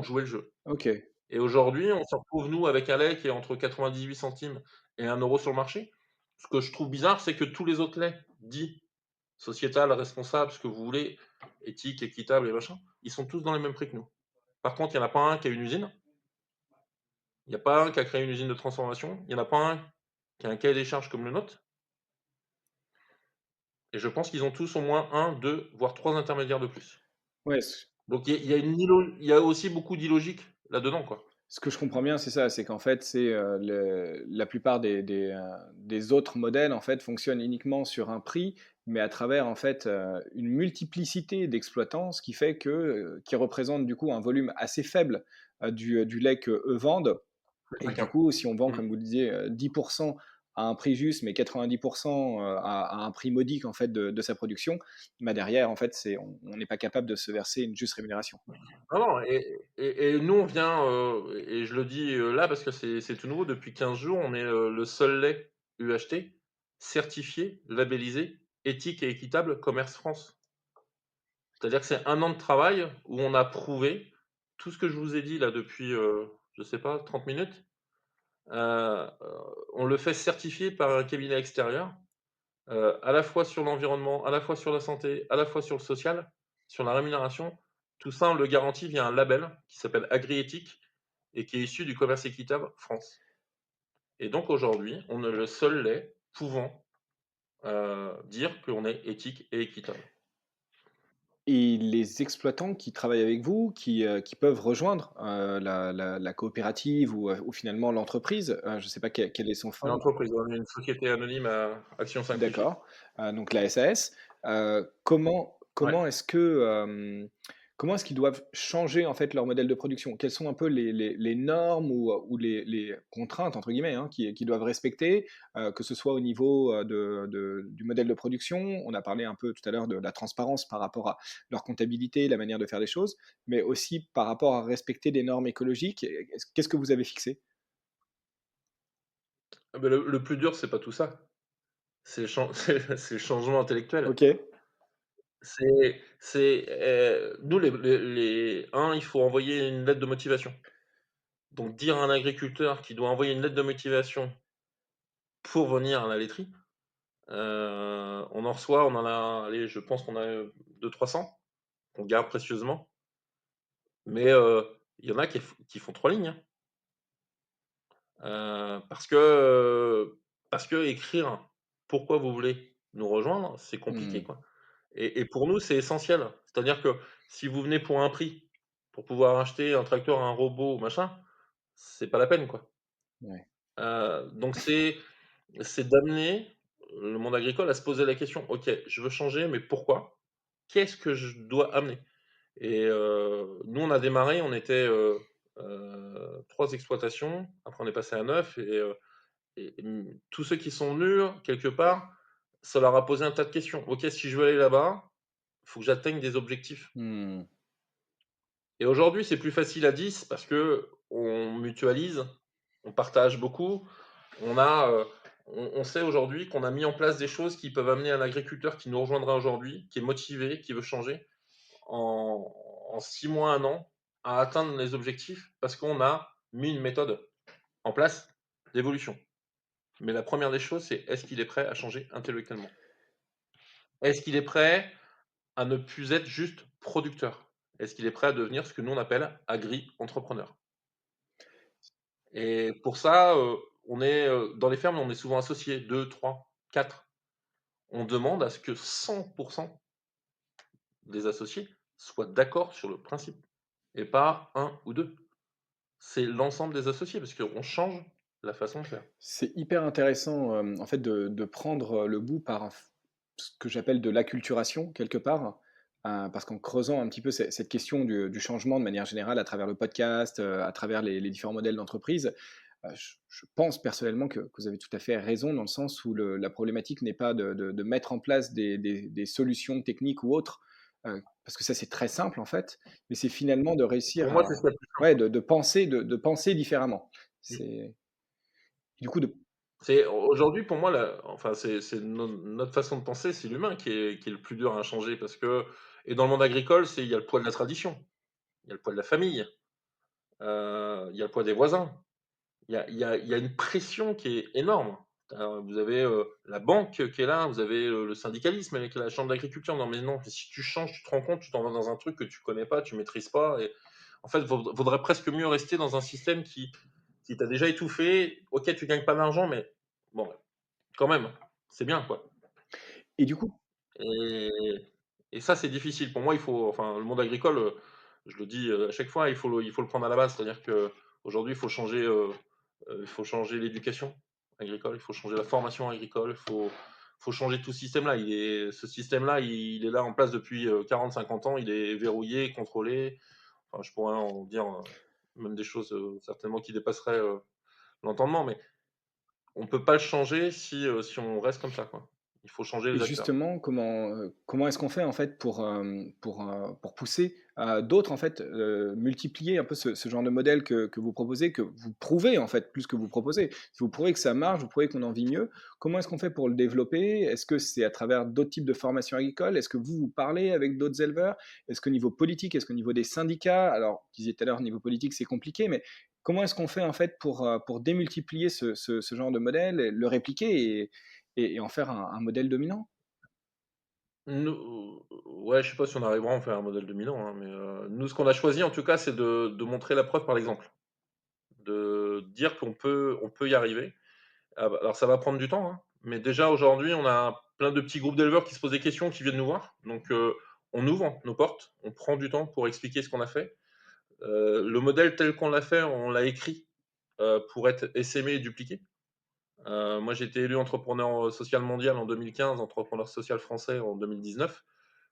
joué le jeu. OK. Et aujourd'hui, on se retrouve, nous, avec un lait qui est entre 98 centimes et 1 € sur le marché. Ce que je trouve bizarre, c'est que tous les autres laits dits sociétal, responsable, ce que vous voulez, éthique, équitable et machin, ils sont tous dans les mêmes prix que nous. Par contre, il n'y en a pas un qui a une usine, il n'y a pas un qui a créé une usine de transformation, il n'y en a pas un qui a un cahier des charges comme le nôtre, et je pense qu'ils ont tous au moins un, 2, voire 3 intermédiaires de plus. Ouais, Donc il y a aussi beaucoup d'illogique là-dedans, quoi. ce que je comprends bien, c'est ça, c'est qu'en fait, c'est, la plupart des autres modèles, en fait, fonctionnent uniquement sur un prix, mais à travers, en fait, une multiplicité d'exploitants, ce qui fait que, qui représente, du coup, un volume assez faible, du lait qu'eux vendent. C'est Et pas que du qu'un. coup, si on vend, Mmh. comme vous le disiez, 10 à un prix juste, mais 90 à un prix modique, en fait, de sa production, bah, derrière, en fait, on n'est pas capable de se verser une juste rémunération. Non, non, et nous, on vient, et je le dis, là parce que c'est tout nouveau, depuis 15 jours, on est, le seul lait UHT certifié, labellisé, éthique et équitable Commerce France. C'est-à-dire que c'est 1 an de travail où on a prouvé tout ce que je vous ai dit là depuis, je sais pas, 30 minutes, heu, on le fait certifier par un cabinet extérieur, à la fois sur l'environnement, à la fois sur la santé, à la fois sur le social, sur la rémunération. Tout ça, on le garantit via un label qui s'appelle Agriéthique et qui est issu du Commerce équitable France. Et donc aujourd'hui, on est le seul lait pouvant, dire qu'on est éthique et équitable. Et les exploitants qui travaillent avec vous, qui peuvent rejoindre, la coopérative ou finalement l'entreprise, je ne sais pas quelle est son Une forme. entreprise, on est une société anonyme à action simplifiée. D'accord, donc la SAS. Ouais. Comment est-ce que, comment est-ce qu'ils doivent changer, en fait, leur modèle de production? Quelles sont un peu les normes ou les «contraintes» entre guillemets, hein, qu'ils doivent respecter, que ce soit au niveau, du modèle de production? On a parlé un peu tout à l'heure de la transparence par rapport à leur comptabilité, la manière de faire les choses, mais aussi par rapport à respecter des normes écologiques. Qu'est-ce que vous avez fixé? Le plus dur, c'est pas tout ça. C'est le changement intellectuel. OK. Nous il faut envoyer une lettre de motivation. Donc dire à un agriculteur qu'il doit envoyer une lettre de motivation pour venir à la laiterie, on en reçoit, on en a, allez, je pense qu'on a, 200-300 qu'on garde précieusement, mais il y en a qui font 3 lignes, hein. Parce que écrire pourquoi vous voulez nous rejoindre, c'est compliqué, Mmh. quoi. Et pour nous, c'est essentiel. C'est-à-dire que si vous venez pour un prix, pour pouvoir acheter un tracteur, un robot, machin, c'est pas la peine, quoi. Ouais. Donc c'est d'amener le monde agricole à se poser la question: «OK, je veux changer, mais pourquoi? Qu'est-ce que je dois amener?» Et nous, on a démarré, on était, 3 exploitations. Après, on est passé à 9 et tous ceux qui sont venus, quelque part, ça leur a posé un tas de questions. OK, si je veux aller là-bas, il faut que j'atteigne des objectifs. Mmh. Et aujourd'hui, c'est plus facile à 10 parce qu'on mutualise, on partage beaucoup. On a, on sait aujourd'hui qu'on a mis en place des choses qui peuvent amener un agriculteur qui nous rejoindra aujourd'hui, qui est motivé, qui veut changer, en 6 mois, 1 an, à atteindre les objectifs parce qu'on a mis une méthode en place d'évolution. Mais la première des choses, c'est est-ce qu'il est prêt à changer intellectuellement? Est-ce qu'il est prêt à ne plus être juste producteur? Est-ce qu'il est prêt à devenir ce que nous on appelle agri-entrepreneur? Et pour ça, on est, dans les fermes, on est souvent associés, 2, 3, 4. On demande à ce que 100 des associés soient d'accord sur le principe et pas un ou 2. C'est l'ensemble des associés parce qu'on change la façon de faire. C'est hyper intéressant, en fait, de prendre, le bout par ce que j'appelle de l'acculturation quelque part, parce qu'en creusant un petit peu cette question du changement de manière générale à travers le podcast, à travers les différents modèles d'entreprise, je pense personnellement que vous avez tout à fait raison dans le sens où la problématique n'est pas de mettre en place des solutions techniques ou autres, parce que ça c'est très simple en fait, mais c'est finalement de Pour réussir moi, c'est à ce qu'il y a de plus ouais, simple. de penser différemment. Mmh. C'est du coup de C'est aujourd'hui pour moi enfin c'est notre façon de penser, c'est l'humain qui est le plus dur à changer parce que et dans le monde agricole, il y a le poids de la tradition, il y a le poids de la famille, il y a le poids des voisins. Il y a une pression qui est énorme. Vous avez, la banque qui est là, vous avez, le syndicalisme avec la chambre d'agriculture. Non, mais non, si tu changes, tu te rends compte, tu t'en vas dans un truc que tu connais pas, tu maîtrises pas et en fait, vaudrait presque mieux rester dans un système qui t'a déjà étouffé. OK, tu gagnes pas d'argent, mais bon, quand même, c'est bien, quoi. et du coup Et et ça, c'est difficile. Pour moi, il faut enfin, le monde agricole, je le dis, à chaque fois, il faut le prendre à la base. C'est-à-dire qu'aujourd'hui, il faut changer l'éducation agricole, il faut changer la formation agricole, il faut changer tout ce système-là. Ce système-là, il est là en place depuis, 40-50 ans, il est verrouillé, contrôlé. Enfin, je pourrais en dire, même des choses, certainement qui dépasseraient, l'entendement, mais on peut pas le changer si on reste comme ça, quoi. Il faut changer Et les acteurs. justement, comment est-ce qu'on fait en fait pour pousser à d'autres en fait, multiplier un peu ce genre de modèle que vous proposez, que vous prouvez en fait, plus que vous proposez? Si vous prouvez que ça marche, vous prouvez qu'on en vit mieux. Comment est-ce qu'on fait pour le développer? Est-ce que c'est à travers d'autres types de formations agricoles? Est-ce que vous parlez avec d'autres éleveurs? Est-ce qu'au niveau politique, est-ce qu'au niveau des syndicats? Alors, vous disiez tout à l'heure, au niveau politique, c'est compliqué, mais comment est-ce qu'on fait en fait pour démultiplier ce genre de modèle et le répliquer et en faire un modèle dominant? Nous ouais, je sais pas si on arrivera à en faire un modèle dominant, hein, mais nous, ce qu'on a choisi, en tout cas, c'est de montrer la preuve par l'exemple. De dire qu'on peut y arriver. Ah bah, alors ça va prendre du temps, hein, mais déjà aujourd'hui, on a plein de petits groupes d'éleveurs qui se posent des questions, qui viennent nous voir. Donc on ouvre nos portes, on prend du temps pour expliquer ce qu'on a fait. Le modèle tel qu'on l'a fait, on l'a écrit, pour être essaimé et dupliqué. Moi, j'ai été élu entrepreneur, social mondial en 2015, entrepreneur social français en 2019,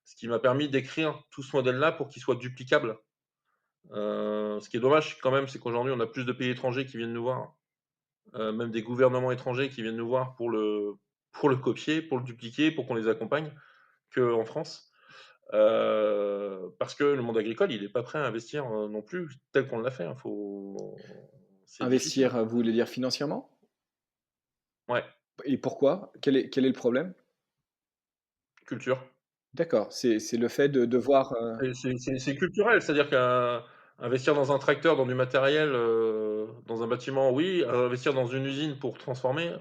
ce qui m'a permis d'écrire tout ce modèle-là pour qu'il soit duplicable. Ce qui est dommage quand même, c'est qu'aujourd'hui, on a plus de pays étrangers qui viennent nous voir, même des gouvernements étrangers qui viennent nous voir pour le copier, pour le dupliquer, pour qu'on les accompagne, qu'en France. Parce que le monde agricole, il est pas prêt à investir, non plus tel qu'on l'a fait, hein. C'est difficile. Investir, vous voulez dire financièrement? Ouais, Et pourquoi? Quel est le problème? culture. D'accord, c'est le fait de devoir, C'est culturel, c'est-à-dire qu'investir dans un tracteur, dans du matériel, dans un bâtiment, oui, investir dans une usine pour transformer,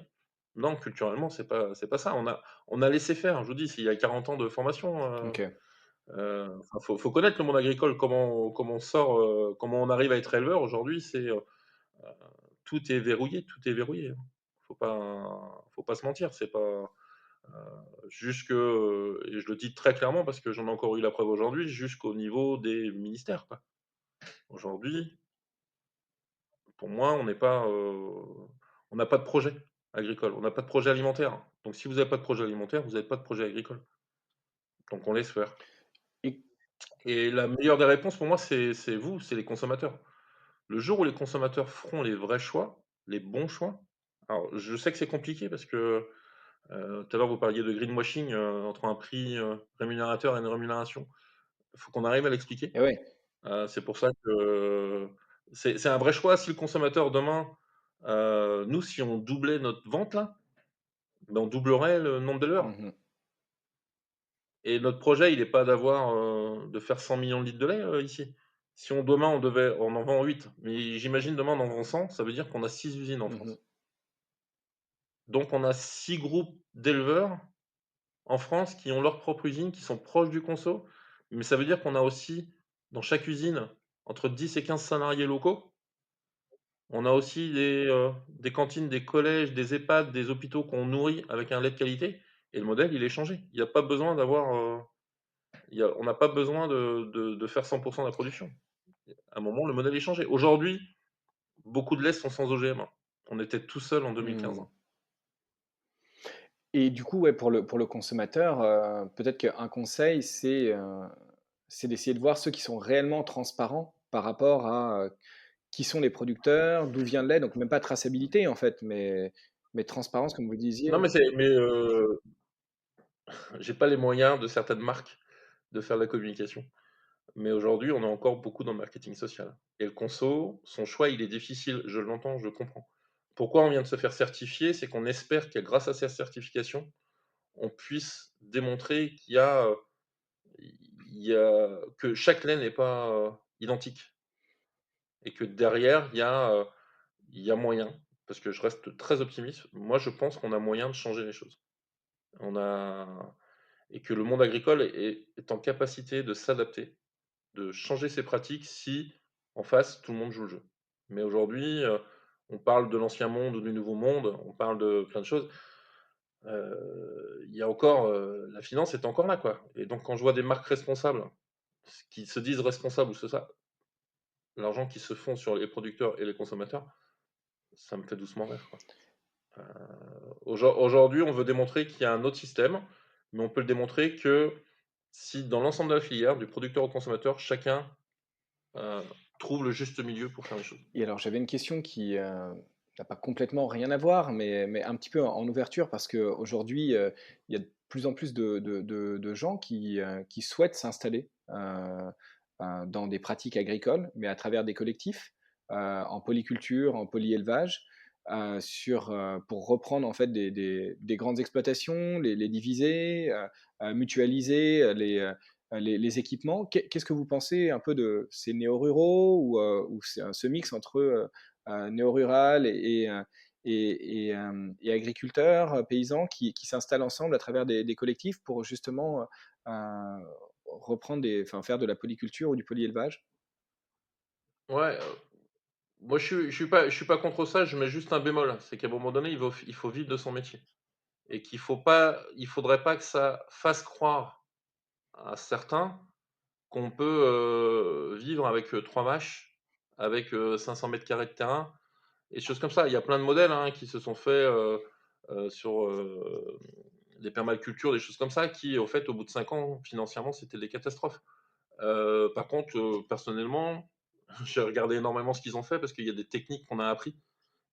non, culturellement, c'est pas ça. On a laissé faire, je vous dis, il y a 40 ans de formation, OK. enfin, faut connaître le monde agricole, comment on sort, comment on arrive à être éleveur aujourd'hui, tout est verrouillé, tout est verrouillé, hein. Faut pas se mentir, c'est pas, jusque, et je le dis très clairement parce que j'en ai encore eu la preuve aujourd'hui, jusqu'au niveau des ministères, quoi. Aujourd'hui, pour moi, on n'a pas de projet agricole, on n'a pas de projet alimentaire. Donc si vous n'avez pas de projet alimentaire, vous n'avez pas de projet agricole. Donc on laisse faire. Et Et la meilleure des réponses pour moi, c'est vous, c'est les consommateurs. Le jour où les consommateurs feront les vrais choix, les bons choix, alors je sais que c'est compliqué parce que, tout à l'heure vous parliez de greenwashing, entre un prix, rémunérateur et une rémunération. Il faut qu'on arrive à l'expliquer. et ouais. C'est pour ça que c'est un vrai choix. Si le consommateur demain, nous, si on doublait notre vente là, ben, on doublerait le nombre d'éleveurs. Mmh. Et notre projet, il est pas de faire 100 millions de litres de lait, ici. Si demain on en vend 8, mais j'imagine demain on en vend 100, ça veut dire qu'on a 6 usines en Mmh. France. Donc on a 6 groupes d'éleveurs en France qui ont leur propre usine, qui sont proches du conso, mais ça veut dire qu'on a aussi, dans chaque usine, entre 10 et 15 salariés locaux. On a aussi des cantines, des collèges, des EHPAD, des hôpitaux qu'on nourrit avec un lait de qualité et le modèle, il est changé. Il y a pas besoin d'avoir, on n'a pas besoin de faire 100 de la production. À un moment, le modèle est changé. Aujourd'hui, beaucoup de laits sont sans OGM, hein. On était tout seul en 2015, Mmh. hein. Et du coup, ouais, pour le consommateur, peut-être qu'un conseil, c'est d'essayer de voir ceux qui sont réellement transparents par rapport à, qui sont les producteurs, d'où vient le lait, donc même pas traçabilité en fait, mais transparence comme vous le disiez. Non, j'ai pas les moyens de certaines marques de faire de la communication. Mais aujourd'hui, on est encore beaucoup dans le marketing social. Et le conso, son choix, il est difficile. Je l'entends, je comprends. Pourquoi on vient de se faire certifier? C'est qu'on espère que grâce à cette certification, on puisse démontrer que chaque lait n'est pas identique. Et que derrière, il y a moyen. Parce que je reste très optimiste. Moi, je pense qu'on a moyen de changer les choses. On a, et que le monde agricole est en capacité de s'adapter, de changer ses pratiques si, en face, tout le monde joue le jeu. Mais aujourd'hui, on parle de l'ancien monde ou du nouveau monde, on parle de plein de choses. Il y a encore, la finance est encore là, quoi. Et donc, quand je vois des marques responsables qui se disent responsables ou c'est ça, l'argent qui se font sur les producteurs et les consommateurs, ça me fait doucement rire, quoi. Euh, Aujourd'hui, on veut démontrer qu'il y a un autre système, mais on peut le démontrer que si dans l'ensemble de la filière, du producteur au consommateur, chacun euh, trouve le juste milieu pour faire les choses. Et alors j'avais une question qui, n'a pas complètement rien à voir, mais un petit peu en ouverture parce qu'aujourd'hui, il y a de plus en plus de gens qui souhaitent s'installer, dans des pratiques agricoles, mais à travers des collectifs, en polyculture, en polyélevage, pour reprendre en fait des grandes exploitations, les diviser, mutualiser, les équipements. Qu'est-ce que vous pensez un peu de ces néo-ruraux ou c'est ce mix entre néo-rural et agriculteurs, paysans qui s'installent ensemble à travers des collectifs pour justement reprendre enfin, faire de la polyculture ou du polyélevage? Ouais, moi je suis pas contre ça, je mets juste un bémol, c'est qu'à un moment donné, il faut vivre de son métier et il faudrait pas que ça fasse croire à certains qu'on peut vivre avec 3 vaches, avec 500 mètres carrés de terrain et des choses comme ça. Il y a plein de modèles hein, qui se sont faits sur des permacultures, des choses comme ça, qui, au fait, au bout de 5 ans, financièrement, c'était des catastrophes. Par contre, personnellement, j'ai regardé énormément ce qu'ils ont fait parce qu'il y a des techniques qu'on a appris.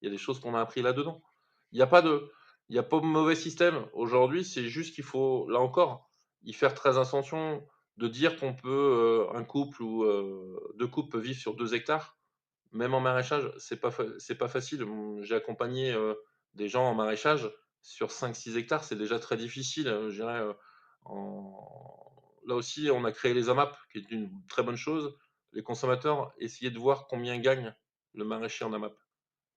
Il y a des choses qu'on a appris là-dedans. Il n'y a pas de, il y a pas de mauvais système. Aujourd'hui, c'est juste qu'il faut, là encore, y faire très attention de dire qu'on peut, un couple ou 2 couples peuvent vivre sur 2 hectares. Même en maraîchage, c'est pas facile. J'ai accompagné des gens en maraîchage sur 5-6 hectares, c'est déjà très difficile. Je dirais, là aussi, on a créé les AMAP, qui est une très bonne chose. Les consommateurs, essayaient de voir combien gagne le maraîcher en AMAP.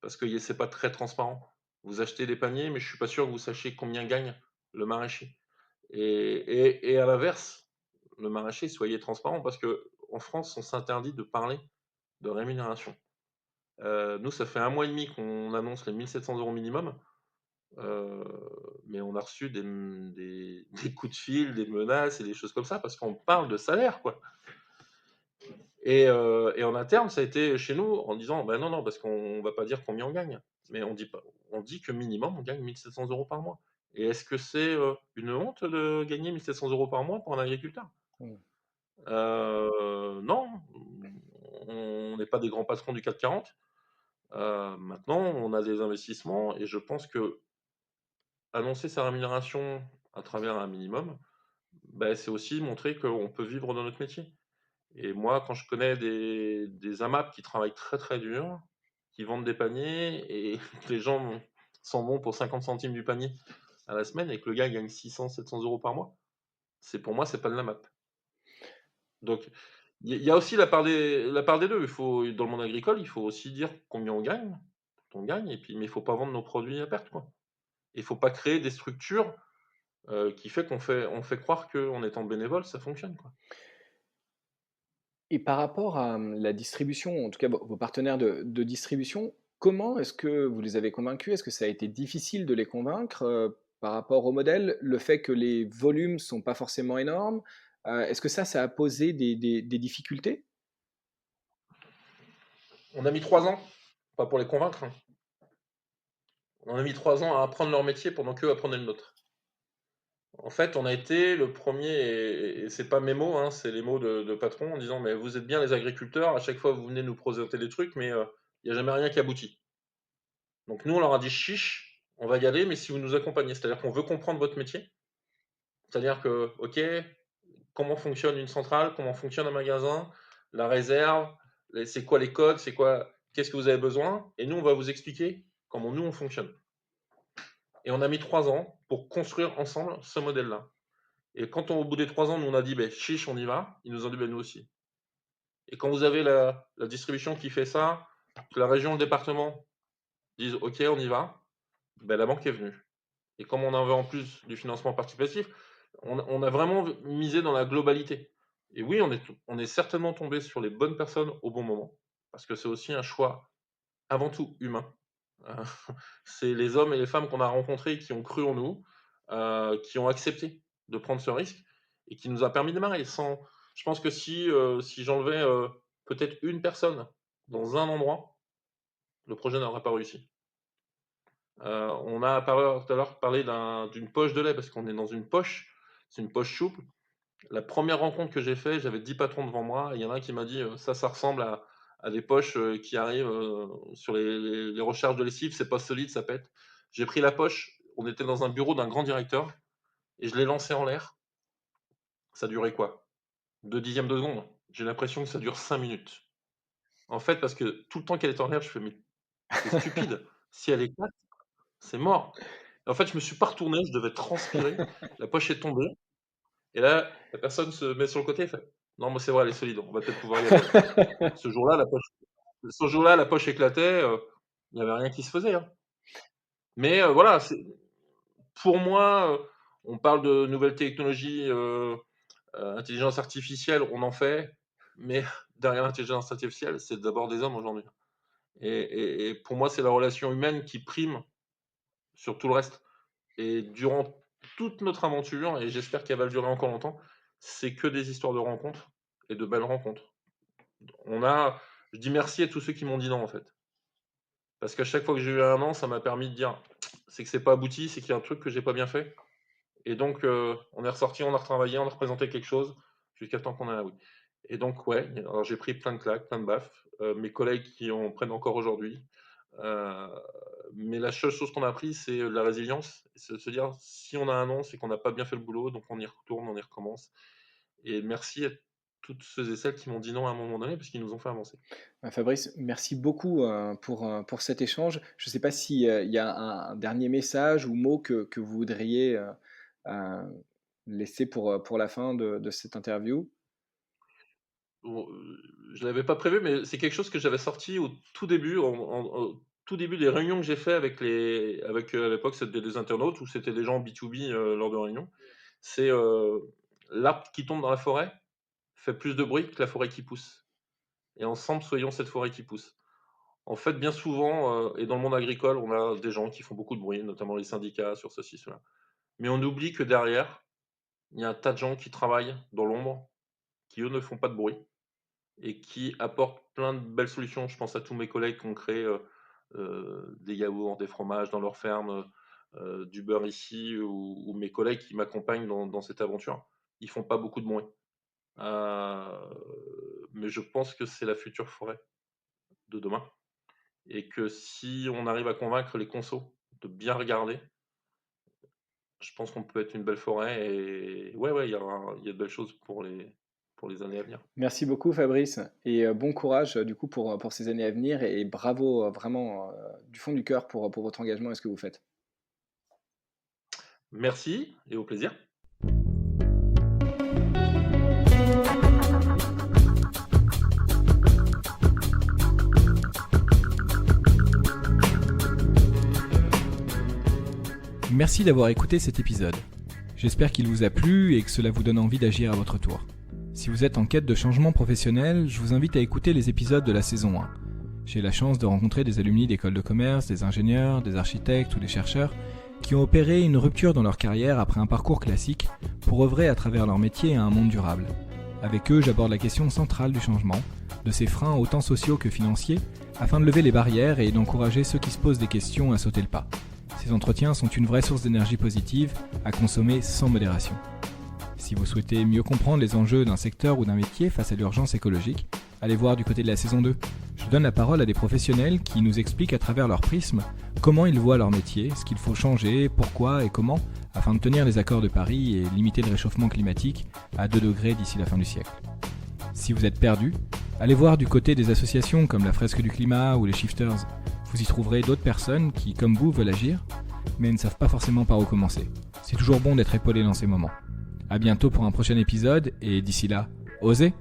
Parce que c'est pas très transparent. Vous achetez des paniers, mais je suis pas sûr que vous sachiez combien gagne le maraîcher. Et à l'inverse, le maraîcher, soyez transparent, parce que en France, on s'interdit de parler de rémunération. Nous, ça fait 1 mois et demi qu'on annonce les 1 700 € minimum, euh, mais on a reçu des coups de fil, des menaces et des choses comme ça, parce qu'on parle de salaire, quoi. Et en interne, ça a été chez nous en disant: «Bah, non, non, parce qu'on va pas dire combien on gagne, mais on dit que minimum, on gagne 1 700 € par mois». Et est-ce que c'est, une honte de gagner 1 700 € par mois pour un agriculteur? Mmh. Non, on n'est pas des grands patrons du CAC 40. Maintenant, on a des investissements et je pense que annoncer sa rémunération à travers un minimum, bah, c'est aussi montrer qu'on peut vivre dans notre métier. Et moi, quand je connais des AMAP qui travaillent très, très dur, qui vendent des paniers et que les gens s'en vont pour 50 centimes du panier à la semaine et que le gars gagne 600-700 € par mois, pour moi, c'est pas de l'AMAP. Donc il y a aussi la part des 2. Il faut dans le monde agricole, il faut aussi dire combien on gagne et puis mais il faut pas vendre nos produits à perte, quoi. Il faut pas créer des structures, qui fait on fait croire qu'en étant bénévole, ça fonctionne, quoi. Et par rapport à, la distribution, en tout cas vos partenaires de distribution, comment est-ce que vous les avez convaincus? Est-ce que ça a été difficile de les convaincre, par rapport au modèle? Le fait que les volumes sont pas forcément énormes, est-ce que ça a posé des difficultés? On a mis 3 ans, pas pour les convaincre, hein. On a mis 3 ans à apprendre leur métier pendant qu'eux apprenaient le nôtre. En fait, on a été le premier et c'est pas mes mots, hein, c'est les mots de patron en disant: «Mais vous êtes bien les agriculteurs, à chaque fois vous venez nous présenter des trucs, mais il y a jamais rien qui aboutit. Donc nous, on leur a dit: "Chiche, on va y aller, mais si vous nous accompagnez". C'est-à-dire qu'on veut comprendre votre métier. C'est-à-dire que, OK, comment fonctionne une centrale? Comment fonctionne un magasin? La réserve? C'est quoi les codes? Qu'est-ce que vous avez besoin? Et nous, on va vous expliquer comment nous, on fonctionne». Et on a mis 3 ans pour construire ensemble ce modèle-là. Et quand au bout des 3 ans, nous on a dit: «Beh, chiche, on y va», ils nous ont dit: «Beh, nous aussi». Et quand vous avez la distribution qui fait ça, que la région, le département disent: «OK, on y va», beh, la banque est venue. Et comme on avait en plus du financement participatif, on a vraiment misé dans la globalité. Et oui, on est certainement tombé sur les bonnes personnes au bon moment, parce que c'est aussi un choix avant tout humain. Heu, c'est les hommes et les femmes qu'on a rencontrés qui ont cru en nous, qui ont accepté de prendre ce risque et qui nous a permis de démarrer. Je pense que si j'enlevais, peut-être une personne dans un endroit, le projet n'aurait pas réussi. On a tout à l'heure parlé d'une poche de lait parce qu'on est dans une poche, c'est une poche souple. La première rencontre que j'ai fait, j'avais 10 patrons devant moi et il y en a un qui m'a dit: Ça ressemble à des poches, qui arrivent, sur les recharges de lessive, c'est pas solide, ça pète». J'ai pris la poche, on était dans un bureau d'un grand directeur et je l'ai lancée en l'air. Ça durait quoi? 2 dixièmes de seconde. J'ai l'impression que ça dure 5 minutes. En fait, parce que tout le temps qu'elle est en l'air, je fais: «Mais c'est stupide, si elle éclate, c'est mort». En fait, je me suis pas retourné, je devais transpirer, la poche est tombée et là, la personne se met sur le côté et fait: «Non, mais c'est vrai, elle est solide, on va peut-être pouvoir y aller, ouais». Ce jour-là, la poche éclatait, il y avait rien qui se faisait, hein. Mais voilà, pour moi, on parle de nouvelles technologies, intelligence artificielle, on en fait, mais derrière l'intelligence artificielle, c'est d'abord des hommes aujourd'hui. Et pour moi, c'est la relation humaine qui prime sur tout le reste. Et durant toute notre aventure, et j'espère qu'elle va durer encore longtemps, c'est que des histoires de rencontres et de belles rencontres. On a Je dis merci à tous ceux qui m'ont dit non, en fait. Parce qu'à chaque fois que j'ai eu un non, ça m'a permis de dire: «C'est que c'est pas abouti, c'est qu'il y a un truc que j'ai pas bien fait». Et donc on est ressorti, on a retravaillé, on a représenté quelque chose jusqu'à temps qu'on ait un oui. Et donc ouais, alors j'ai pris plein de claques, plein de baffes, mes collègues qui en prennent encore aujourd'hui, heu, mais la seule chose qu'on a appris, c'est la résilience. C'est de se dire: «Si on a un non, c'est qu'on n'a pas bien fait le boulot, donc on y retourne, on y recommence». Et merci à toutes ceux et celles qui m'ont dit non à un moment donné, parce qu'ils nous ont fait avancer. Bah, Fabrice, merci beaucoup, pour cet échange. Je ne sais pas si, il y a un dernier message ou mot que vous voudriez, heu, laisser pour la fin de cette interview? Bon, je l'avais pas prévu, mais c'est quelque chose que j'avais sorti au tout début, au tout début des réunions que j'ai fait à l'époque, c'était des internautes ou c'était des gens en B2B, lors de réunions. C'est, l'arbre qui tombe dans la forêt fait plus de bruit que la forêt qui pousse et ensemble, soyons cette forêt qui pousse. En fait, bien souvent, et dans le monde agricole, on a des gens qui font beaucoup de bruit, notamment les syndicats sur ceci, cela. Mais on oublie que derrière, il y a un tas de gens qui travaillent dans l'ombre, qui eux ne font pas de bruit. et qui apporte plein de belles solutions. Je pense à tous mes collègues qui ont créé des yaourts, des fromages dans leur ferme, du beurre ici, ou mes collègues qui m'accompagnent dans cette aventure. Ils font pas beaucoup de bruit. Mais je pense que c'est la future forêt de demain, et que si on arrive à convaincre les consos de bien regarder, je pense qu'on peut être une belle forêt. Et ouais, il y a de belles choses pour les années à venir. Merci beaucoup Fabrice et bon courage, du coup pour ces années à venir et bravo, vraiment, du fond du cœur pour votre engagement et ce que vous faites. Merci et au plaisir. Merci d'avoir écouté cet épisode. J'espère qu'il vous a plu et que cela vous donne envie d'agir à votre tour. Si vous êtes en quête de changement professionnel, je vous invite à écouter les épisodes de la saison 1. J'ai la chance de rencontrer des alumni d'écoles de commerce, des ingénieurs, des architectes ou des chercheurs qui ont opéré une rupture dans leur carrière après un parcours classique pour œuvrer à travers leur métier à un monde durable. Avec eux, j'aborde la question centrale du changement, de ses freins autant sociaux que financiers, afin de lever les barrières et d'encourager ceux qui se posent des questions à sauter le pas. Ces entretiens sont une vraie source d'énergie positive à consommer sans modération. Si vous souhaitez mieux comprendre les enjeux d'un secteur ou d'un métier face à l'urgence écologique, allez voir du côté de la saison 2. Je donne la parole à des professionnels qui nous expliquent à travers leur prisme comment ils voient leur métier, ce qu'il faut changer, pourquoi et comment, afin de tenir les accords de Paris et limiter le réchauffement climatique à 2 degrés d'ici la fin du siècle. Si vous êtes perdu, allez voir du côté des associations comme la Fresque du Climat ou les Shifters. Vous y trouverez d'autres personnes qui, comme vous, veulent agir, mais ne savent pas forcément par où commencer. C'est toujours bon d'être épaulé dans ces moments. À bientôt pour un prochain épisode, et d'ici là, osez!